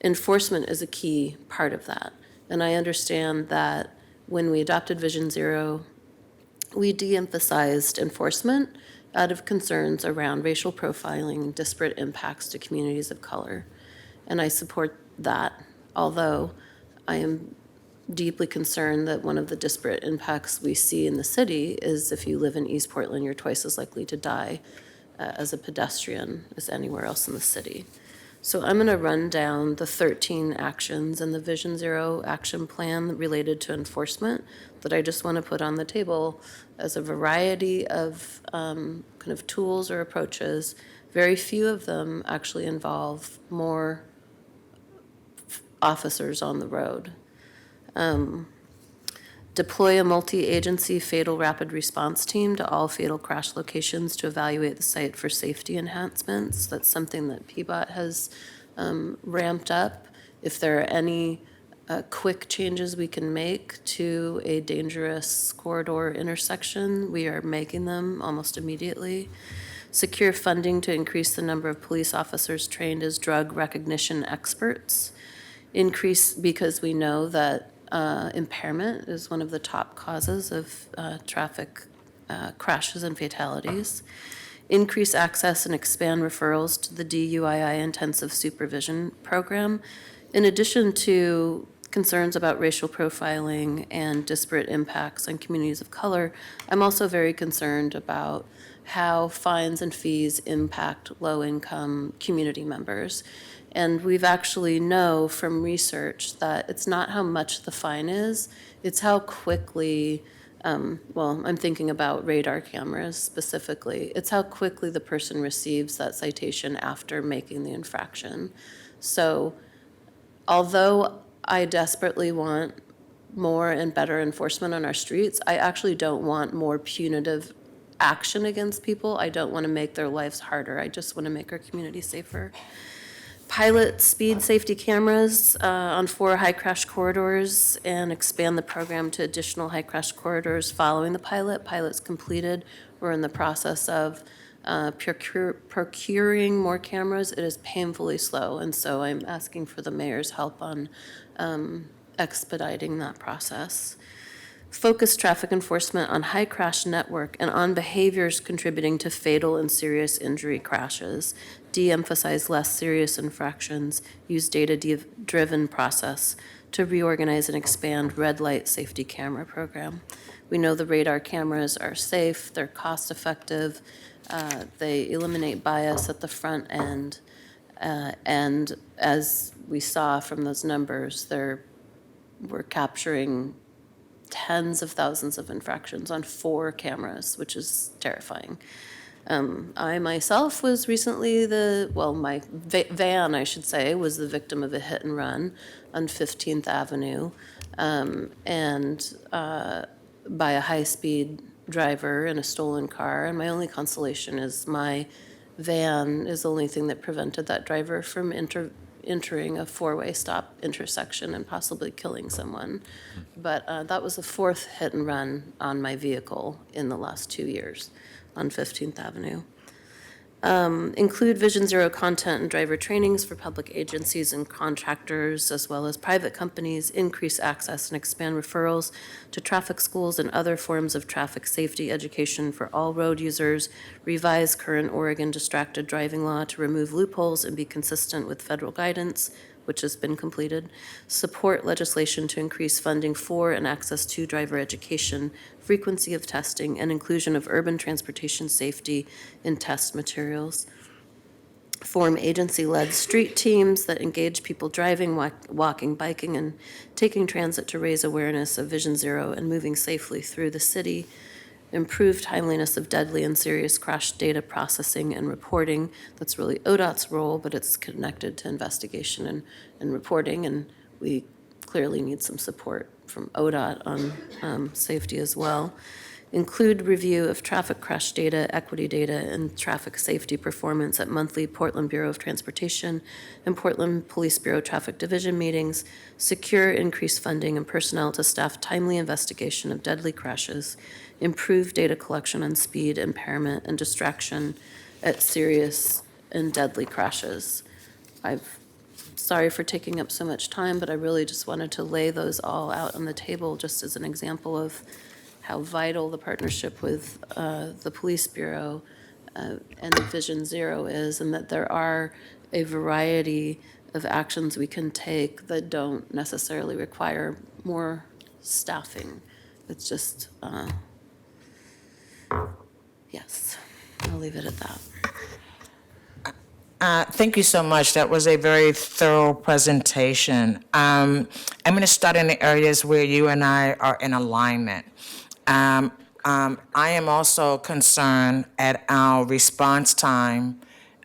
Enforcement is a key part of that. And I understand that when we adopted Vision Zero, we de-emphasized enforcement out of concerns around racial profiling and disparate impacts to communities of color. And I support that. Although I am deeply concerned that one of the disparate impacts we see in the city is if you live in East Portland, you're twice as likely to die as a pedestrian as anywhere else in the city. So I'm going to run down the 13 actions in the Vision Zero action plan related to enforcement that I just want to put on the table as a variety of kind of tools or approaches. Very few of them actually involve more officers on the road. Deploy a multi-agency fatal rapid response team to all fatal crash locations to evaluate the site for safety enhancements. That's something that PBOT has ramped up. If there are any quick changes we can make to a dangerous corridor intersection, we are making them almost immediately. Secure funding to increase the number of police officers trained as drug recognition experts. Increase, because we know that impairment is one of the top causes of traffic crashes and fatalities. Increase access and expand referrals to the DUII intensive supervision program. In addition to concerns about racial profiling and disparate impacts on communities of color, I'm also very concerned about how fines and fees impact low-income community members. And we've actually know from research that it's not how much the fine is, it's how quickly, well, I'm thinking about radar cameras specifically, it's how quickly the person receives that citation after making the infraction. So although I desperately want more and better enforcement on our streets, I actually don't want more punitive action against people. I don't want to make their lives harder. I just want to make our community safer. Pilot speed safety cameras on 4 high crash corridors and expand the program to additional high crash corridors following the pilot. Pilot's completed. We're in the process of procuring more cameras. It is painfully slow, and so I'm asking for the mayor's help on expediting that process. Focus traffic enforcement on high crash network and on behaviors contributing to fatal and serious injury crashes. De-emphasize less serious infractions. Use data-driven process to reorganize and expand red light safety camera program. We know the radar cameras are safe, they're cost-effective, they eliminate bias at the front end, and as we saw from those numbers, we're capturing tens of thousands of infractions on 4 cameras, which is terrifying. I myself was recently my van, I should say, was the victim of a hit and run on 15th Avenue by a high-speed driver in a stolen car. And my only consolation is my van is the only thing that prevented that driver from entering a 4-way stop intersection and possibly killing someone. But that was the 4th hit and run on my vehicle in the last 2 years on 15th Avenue. Include Vision Zero content and driver trainings for public agencies and contractors, as well as private companies. Increase access and expand referrals to traffic schools and other forms of traffic safety education for all road users. Revise current Oregon distracted driving law to remove loopholes and be consistent with federal guidance, which has been completed. Support legislation to increase funding for and access to driver education, frequency of testing, and inclusion of urban transportation safety in test materials. Form agency-led street teams that engage people driving, walking, biking, and taking transit to raise awareness of Vision Zero and moving safely through the city. Improve timeliness of deadly and serious crash data processing and reporting. That's really ODOT's role, but it's connected to investigation and reporting, and we clearly need some support from ODOT on safety as well. Include review of traffic crash data, equity data, and traffic safety performance at monthly Portland Bureau of Transportation and Portland Police Bureau Traffic Division meetings. Secure increased funding and personnel to staff timely investigation of deadly crashes. Improve data collection on speed, impairment, and distraction at serious and deadly crashes. Sorry for taking up so much time, but I really just wanted to lay those all out on the table just as an example of how vital the partnership with the Police Bureau and Vision Zero is, and that there are a variety of actions we can take that don't necessarily require more staffing. It's just, yes, I'll leave it at that. Thank you so much. That was a very thorough presentation. I'm going to start in the areas where you and I are in alignment. I am also concerned at our response time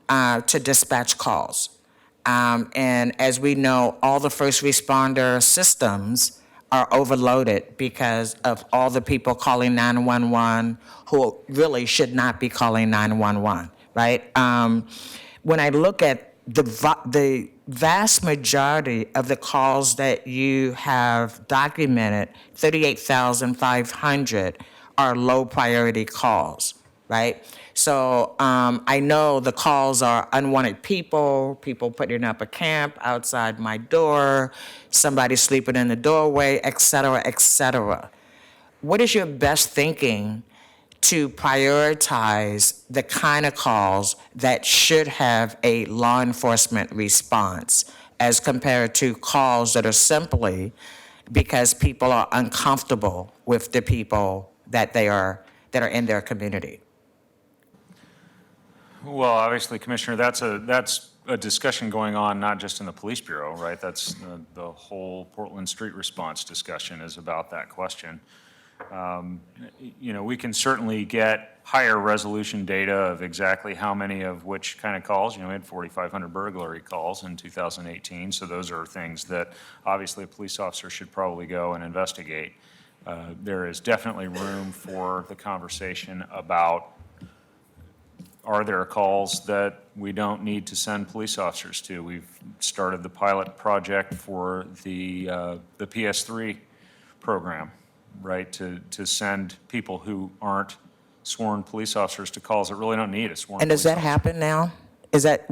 to dispatch calls. And as we know, all the first responder systems are overloaded because of all the people calling 911 who really should not be calling 911, right? When I look at the vast majority of the calls that you have documented, 38,500 are low priority calls, right? So I know the calls are unwanted people putting up a camp outside my door, somebody sleeping in the doorway, et cetera, et cetera. What is your best thinking to prioritize the kind of calls that should have a law enforcement response as compared to calls that are simply because people are uncomfortable with the people that are in their community? Well, obviously, Commissioner, that's a discussion going on not just in the Police Bureau, right? That's the whole Portland Street Response discussion is about that question. We can certainly get higher resolution data of exactly how many of which kind of calls. We had 4,500 burglary calls in 2018, so those are things that obviously a police officer should probably go and investigate. There is definitely room for the conversation about, are there calls that we don't need to send police officers to? We've started the pilot project for the PS3 program, right, to send people who aren't sworn police officers to calls that really don't need a sworn And does police that happen now? Is that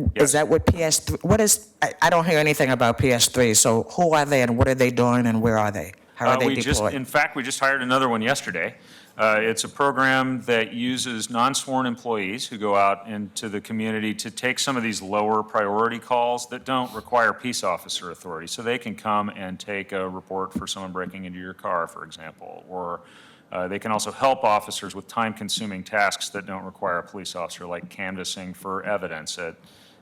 what PS3, what is, I don't hear anything about PS3, so who are they and what are they doing and where are they? How are they deployed? In fact, we just hired another one yesterday. It's a program that uses non-sworn employees who go out into the community to take some of these lower priority calls that don't require peace officer authority. So they can come and take a report for someone breaking into your car, for example, or they can also help officers with time-consuming tasks that don't require a police officer, like canvassing for evidence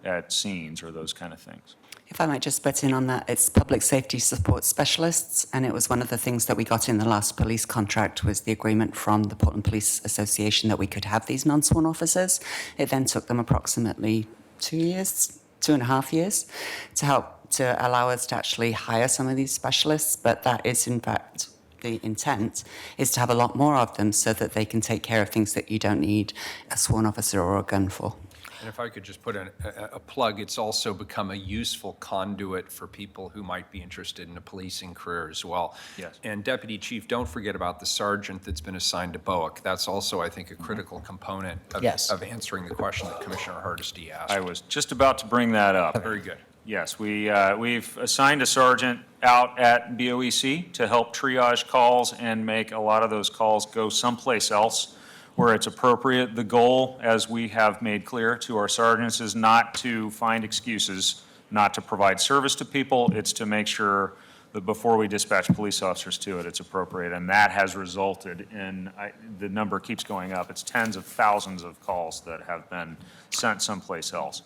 at scenes or those kind of things. If I might just butt in on that, it's public safety support specialists, and it was one of the things that we got in the last police contract was the agreement from the Portland Police Association that we could have these non-sworn officers. It then took them approximately 2.5 years to allow us to actually hire some of these specialists, but that is in fact the intent is to have a lot more of them so that they can take care of things that you don't need a sworn officer or a gun for. And if I could just put a plug, it's also become a useful conduit for people who might be interested in a policing career as well. Yes. And Deputy Chief, don't forget about the sergeant that's been assigned to BOIC. That's also, I think, a critical component of answering the question that Commissioner Hardesty asked. I was just about to bring that up. Very good. Yes, we've assigned a sergeant out at BOEC to help triage calls and make a lot of those calls go someplace else where it's appropriate. The goal, as we have made clear to our sergeants, is not to find excuses not to provide service to people. It's to make sure that before we dispatch police officers to it, it's appropriate. And that has resulted in, the number keeps going up. It's tens of thousands of calls that have been sent someplace else.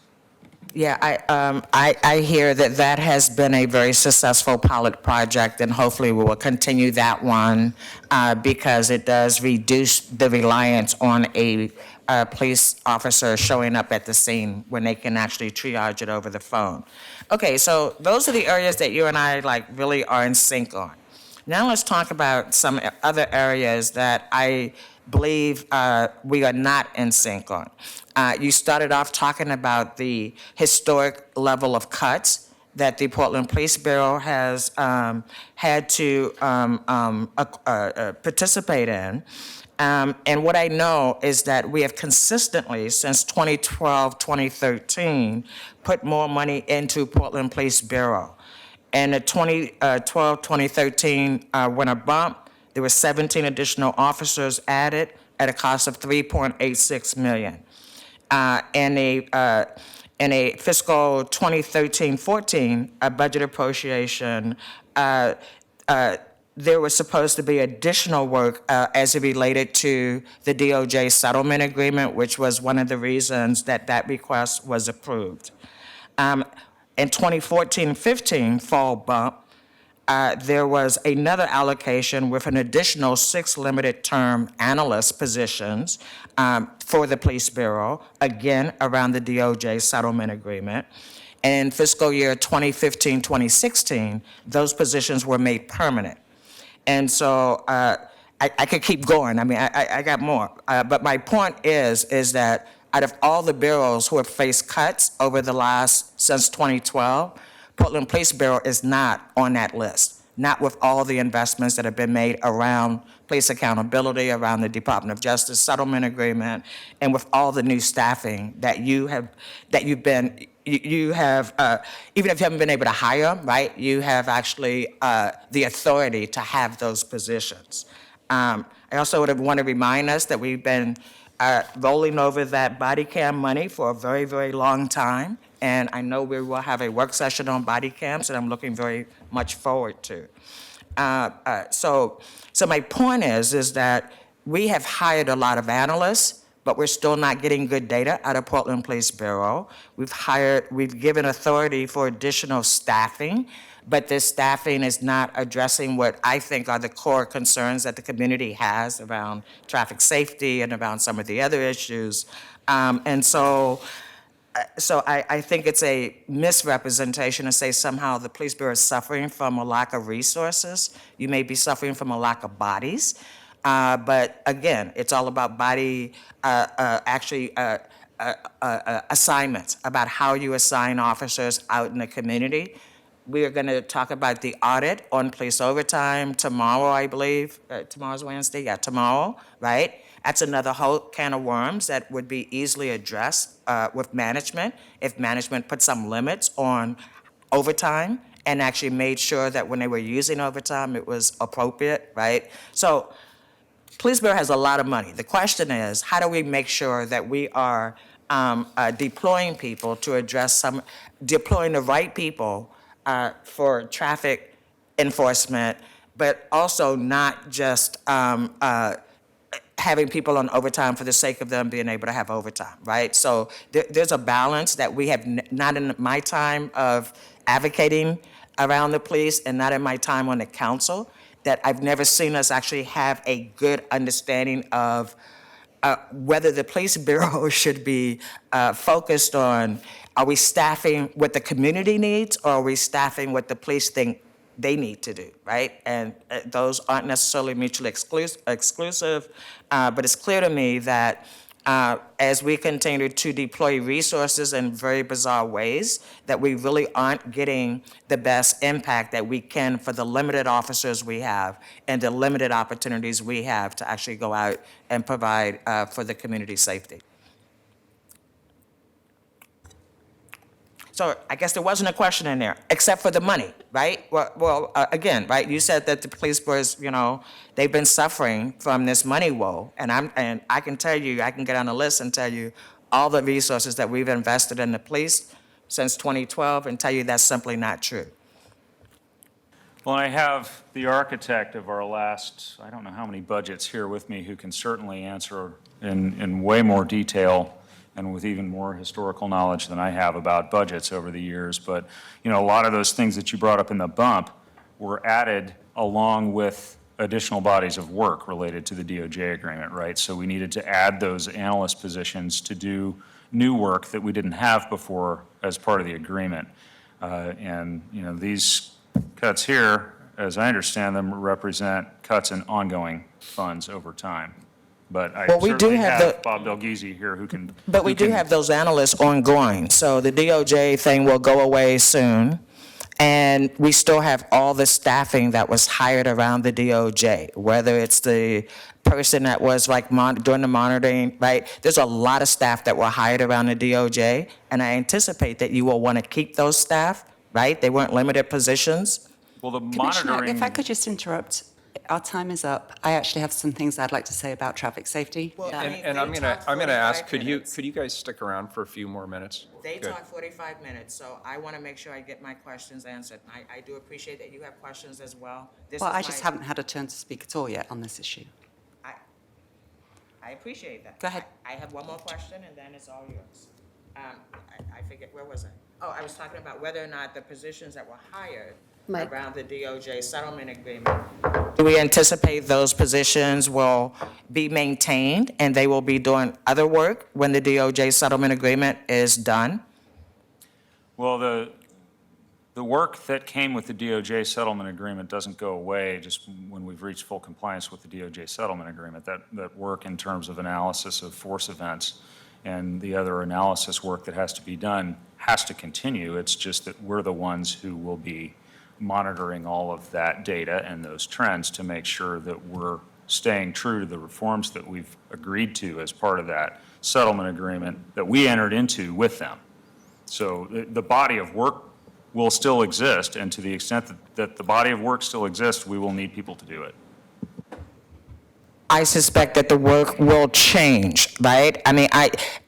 Yeah, I hear that has been a very successful pilot project, and hopefully we will continue that one because it does reduce the reliance on a police officer showing up at the scene when they can actually triage it over the phone. Okay, so those are the areas that you and I really are in sync on. Now let's talk about some other areas that I believe we are not in sync on. You started off talking about the historic level of cuts that the Portland Police Bureau has had to participate in. And what I know is that we have consistently, since 2012, 2013, put more money into Portland Police Bureau. And the 2012, 2013 went a bump. There were 17 additional officers added at a cost of $3.86 million. And in a fiscal 2013-14 budget appropriation, there was supposed to be additional work as it related to the DOJ settlement agreement, which was one of the reasons that that request was approved. In 2014-15 fall bump, there was another allocation with an additional 6 limited-term analyst positions for the Police Bureau, again, around the DOJ settlement agreement. And in fiscal year 2015-2016, those positions were made permanent. And so I could keep going. I mean, I got more. But my point is that out of all the bureaus who have faced cuts over the since 2012, Portland Police Bureau is not on that list, not with all the investments that have been made around police accountability, around the Department of Justice settlement agreement, and with all the new staffing that you have even if you haven't been able to hire, right, you have actually the authority to have those positions. I also would want to remind us that we've been rolling over that body cam money for a very, very long time. And I know we will have a work session on body cams that I'm looking very much forward to. So my point is that we have hired a lot of analysts, but we're still not getting good data out of Portland Police Bureau. We've given authority for additional staffing, but this staffing is not addressing what I think are the core concerns that the community has around traffic safety and around some of the other issues. So I think it's a misrepresentation to say somehow the Police Bureau is suffering from a lack of resources. You may be suffering from a lack of bodies. But again, it's all about body assignments, about how you assign officers out in the community. We are going to talk about the audit on police overtime tomorrow, I believe. Tomorrow's Wednesday? Yeah, tomorrow, right? That's another whole can of worms that would be easily addressed with management if management put some limits on overtime and actually made sure that when they were using overtime, it was appropriate, right? So Police Bureau has a lot of money. The question is, how do we make sure that we are deploying people to address deploying the right people for traffic enforcement, but also not just having people on overtime for the sake of them being able to have overtime, right? So there's a balance that we have not in my time of advocating around the police and not in my time on the council, that I've never seen us actually have a good understanding of whether the Police Bureau should be focused on, are we staffing what the community needs, or are we staffing what the police think they need to do, right? And those aren't necessarily mutually exclusive, but it's clear to me that as we continue to deploy resources in very bizarre ways, that we really aren't getting the best impact that we can for the limited officers we have and the limited opportunities we have to actually go out and provide for the community safety. So I guess there wasn't a question in there, except for the money, right? Well, again, right, you said that the police force, they've been suffering from this money woe, and I can tell you, I can get on a list and tell you all the resources that we've invested in the police since 2012 and tell you that's simply not true. Well, I have the architect of our last, I don't know how many budgets here with me, who can certainly answer in way more detail and with even more historical knowledge than I have about budgets over the years. But, a lot of those things that you brought up in the bump were added along with additional bodies of work related to the DOJ agreement, right? So we needed to add those analyst positions to do new work that we didn't have before as part of the agreement. These cuts here, as I understand them, represent cuts in ongoing funds over time. But I certainly have Bob Delghese here who can... But we do have those analysts ongoing. So the DOJ thing will go away soon. And we still have all the staffing that was hired around the DOJ, whether it's the person that was doing the monitoring, right? There's a lot of staff that were hired around the DOJ. And I anticipate that you will want to keep those staff, right? They weren't limited positions. Well, the Commissioner, monitoring... if I could just interrupt. Our time is up. I actually have some things I'd like to say about traffic safety. And I'm gonna ask, could you guys stick around for a few more minutes? They Good. talk 45 minutes, so I want to make sure I get my questions answered. I do appreciate that you have questions as well. Well, I just haven't had a turn to speak at all yet on this issue. I appreciate that. Go ahead. I have one more question, and then it's all yours. I forget, where was I? Oh, I was talking about whether or not the positions that were hired Mike. around the DOJ settlement agreement. Do we anticipate those positions will be maintained and they will be doing other work when the DOJ settlement agreement is done? Well, the work that came with the DOJ settlement agreement doesn't go away just when we've reached full compliance with the DOJ settlement agreement. That work in terms of analysis of force events and the other analysis work that has to be done has to continue. It's just that we're the ones who will be monitoring all of that data and those trends to make sure that we're staying true to the reforms that we've agreed to as part of that settlement agreement that we entered into with them. So the body of work will still exist, and to the extent that the body of work still exists, we will need people to do it. I suspect that the work will change, right? I mean,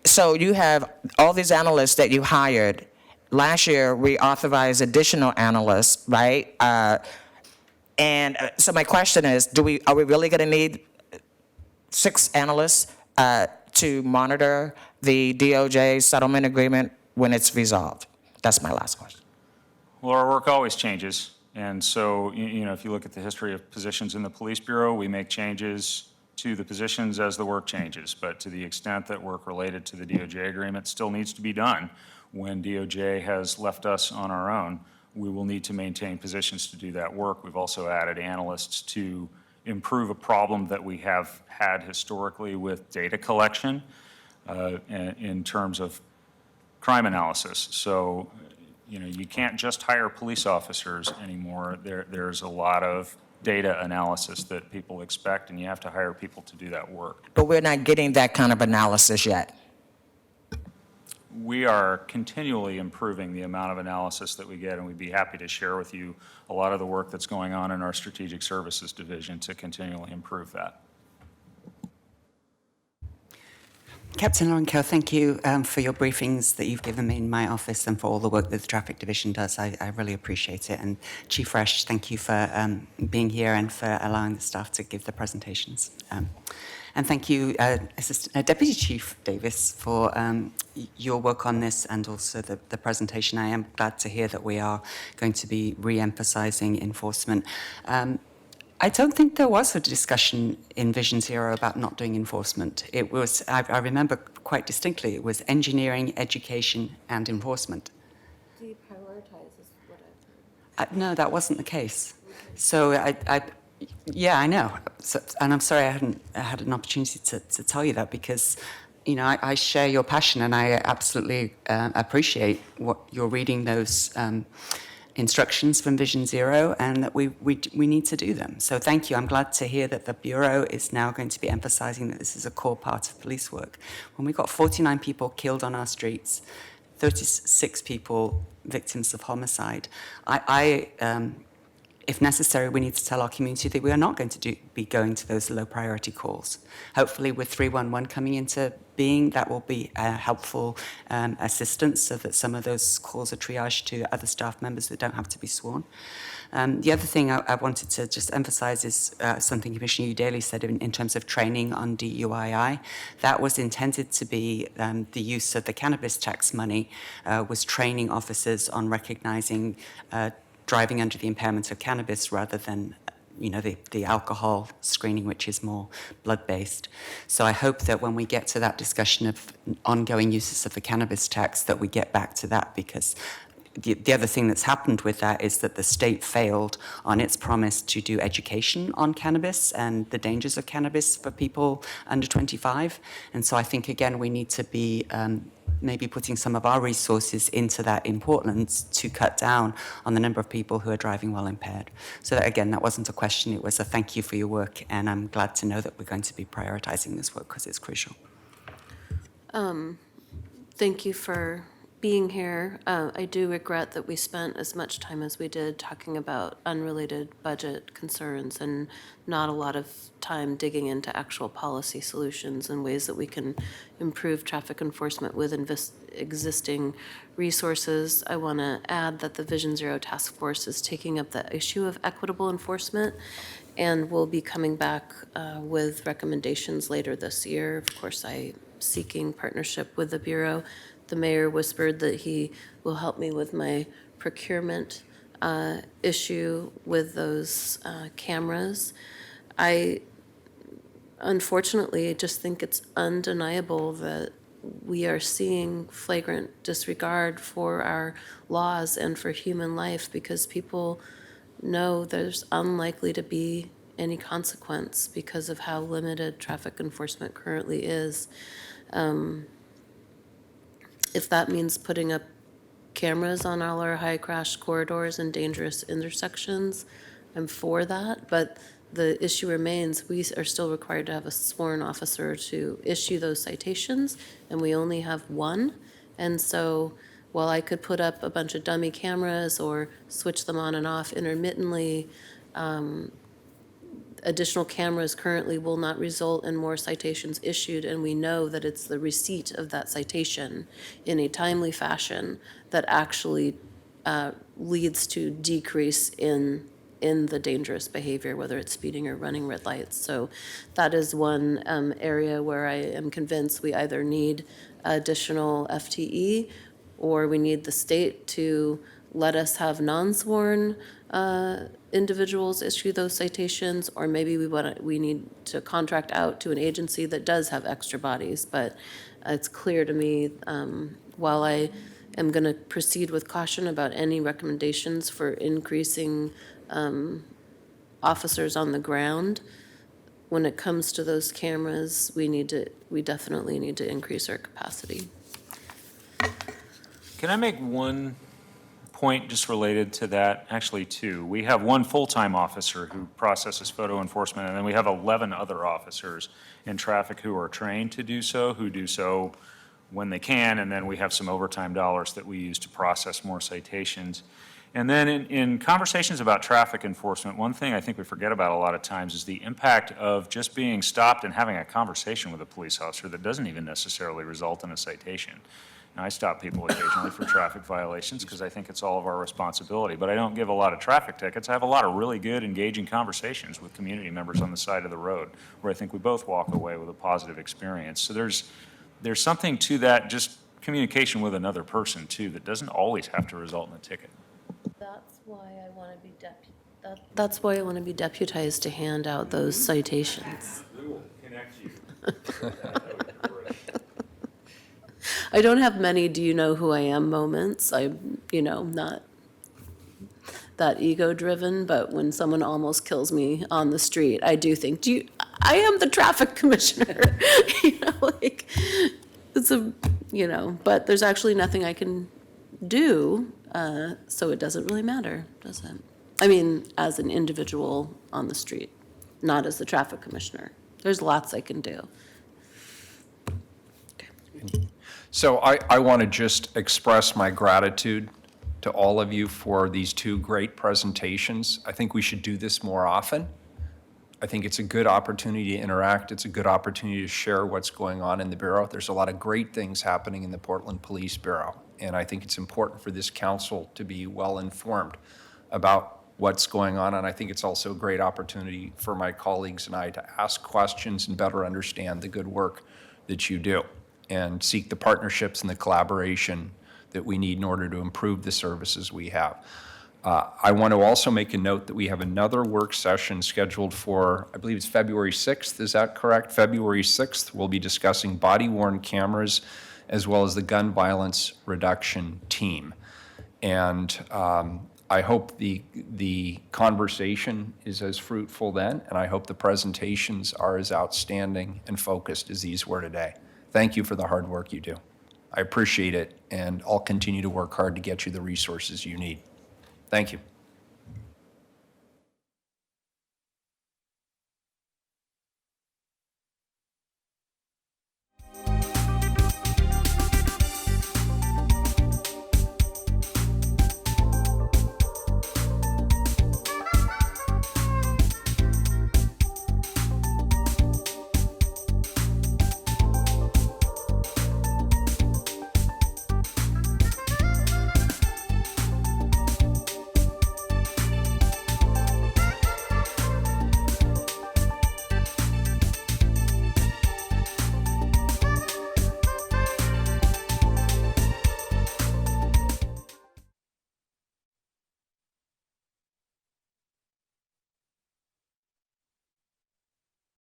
so you have all these analysts that you hired. Last year, we authorized additional analysts, right? So my question is, are we really going to need 6 analysts to monitor the DOJ settlement agreement when it's resolved? That's my last question. Well, our work always changes. And so, if you look at the history of positions in the Police Bureau, we make changes to the positions as the work changes. But to the extent that work related to the DOJ agreement still needs to be done, when DOJ has left us on our own, we will need to maintain positions to do that work. We've also added analysts to improve a problem that we have had historically with data collection in terms of crime analysis. So, you can't just hire police officers anymore. There's a lot of data analysis that people expect, and you have to hire people to do that work. But we're not getting that kind of analysis yet. We are continually improving the amount of analysis that we get, and we'd be happy to share with you a lot of the work that's going on in our Strategic Services Division to continually improve that. Captain Lorenco, thank you for your briefings that you've given me in my office and for all the work that the Traffic Division does. I really appreciate it. And Chief Resch, thank you for being here and for allowing the staff to give the presentations. And thank you, Deputy Chief Davis, for your work on this and also the presentation. I am glad to hear that we are going to be re-emphasizing enforcement. I don't think there was a discussion in Vision Zero about not doing enforcement. It was, I remember quite distinctly, it was engineering, education, and enforcement. Deprioritize is what I've heard. No, that wasn't the case. So yeah, I know. So, and I'm sorry I hadn't had an opportunity to tell you that because, I share your passion and I absolutely appreciate what you're reading those instructions from Vision Zero and that we need to do them. So thank you. I'm glad to hear that the Bureau is now going to be emphasizing that this is a core part of police work. When we got 49 people killed on our streets, 36 people victims of homicide, if necessary, we need to tell our community that we are not going to be going to those low priority calls. Hopefully with 311 coming into being, that will be a helpful assistance so that some of those calls are triaged to other staff members that don't have to be sworn. The other thing I wanted to just emphasize is something Commissioner Udaly said in terms of training on DUII. That was intended to be the use of the cannabis tax money was training officers on recognizing driving under the impairment of cannabis rather than, the alcohol screening, which is more blood-based. So I hope that when we get to that discussion of ongoing uses of the cannabis tax, that we get back to that because the other thing that's happened with that is that the state failed on its promise to do education on cannabis and the dangers of cannabis for people under 25. And so I think, again, we need to be maybe putting some of our resources into that in Portland to cut down on the number of people who are driving while impaired. So that, again, that wasn't a question, it was a thank you for your work, and I'm glad to know that we're going to be prioritizing this work because it's crucial. Thank you for being here. I do regret that we spent as much time as we did talking about unrelated budget concerns and not a lot of time digging into actual policy solutions and ways that we can improve traffic enforcement with existing resources. I want to add that the Vision Zero Task Force is taking up the issue of equitable enforcement, and we'll be coming back with recommendations later this year. Of course, I'm seeking partnership with the Bureau. The mayor whispered that he will help me with my procurement issue with those cameras. I unfortunately just think it's undeniable that we are seeing flagrant disregard for our laws and for human life because people know there's unlikely to be any consequence because of how limited traffic enforcement currently is. If that means putting up cameras on all our high crash corridors and dangerous intersections, I'm for that. But the issue remains, we are still required to have a sworn officer to issue those citations, and we only have one. And so while I could put up a bunch of dummy cameras or switch them on and off intermittently, additional cameras currently will not result in more citations issued, and we know that it's the receipt of that citation in a timely fashion that actually leads to decrease in the dangerous behavior, whether it's speeding or running red lights. So that is one area where I am convinced we either need additional FTE or we need the state to let us have non-sworn individuals issue those citations, or maybe we need to contract out to an agency that does have extra bodies. But it's clear to me, while I am going to proceed with caution about any recommendations for increasing officers on the ground, when it comes to those cameras, we definitely need to increase our capacity. Can I make one point just related to that? Actually, two. We have one full-time officer who processes photo enforcement, and then we have 11 other officers in traffic who are trained to do so, who do so when they can, and then we have some overtime dollars that we use to process more citations. And then in conversations about traffic enforcement, one thing I think we forget about a lot of times is the impact of just being stopped and having a conversation with a police officer that doesn't even necessarily result in a citation. Now, I stop people occasionally for traffic violations because I think it's all of our responsibility, but I don't give a lot of traffic tickets. I have a lot of really good, engaging conversations with community members on the side of the road where I think we both walk away with a positive experience. So there's something to that, just communication with another person too, that doesn't always have to result in a ticket. That's why I want to be deputized to hand out those citations. We will connect you. I don't have many do you know who I am moments. I'm, not that ego-driven, but when someone almost kills me on the street, I do think, I am the traffic commissioner. But there's actually nothing I can do, so it doesn't really matter, does it? I mean, as an individual on the street, not as the traffic commissioner. There's lots I can do. So I want to just express my gratitude to all of you for these two great presentations. I think we should do this more often. I think it's a good opportunity to interact. It's a good opportunity to share what's going on in the Bureau. There's a lot of great things happening in the Portland Police Bureau, and I think it's important for this council to be well informed about what's going on, and I think it's also a great opportunity for my colleagues and I to ask questions and better understand the good work that you do and seek the partnerships and the collaboration that we need in order to improve the services we have. I want to also make a note that we have another work session scheduled for, I believe it's February 6th, is that correct? February 6th, we'll be discussing body-worn cameras as well as the gun violence reduction team. And I hope the conversation is as fruitful then, and I hope the presentations are as outstanding and focused as these were today. Thank you for the hard work you do. I appreciate it, and I'll continue to work hard to get you the resources you need. Thank you.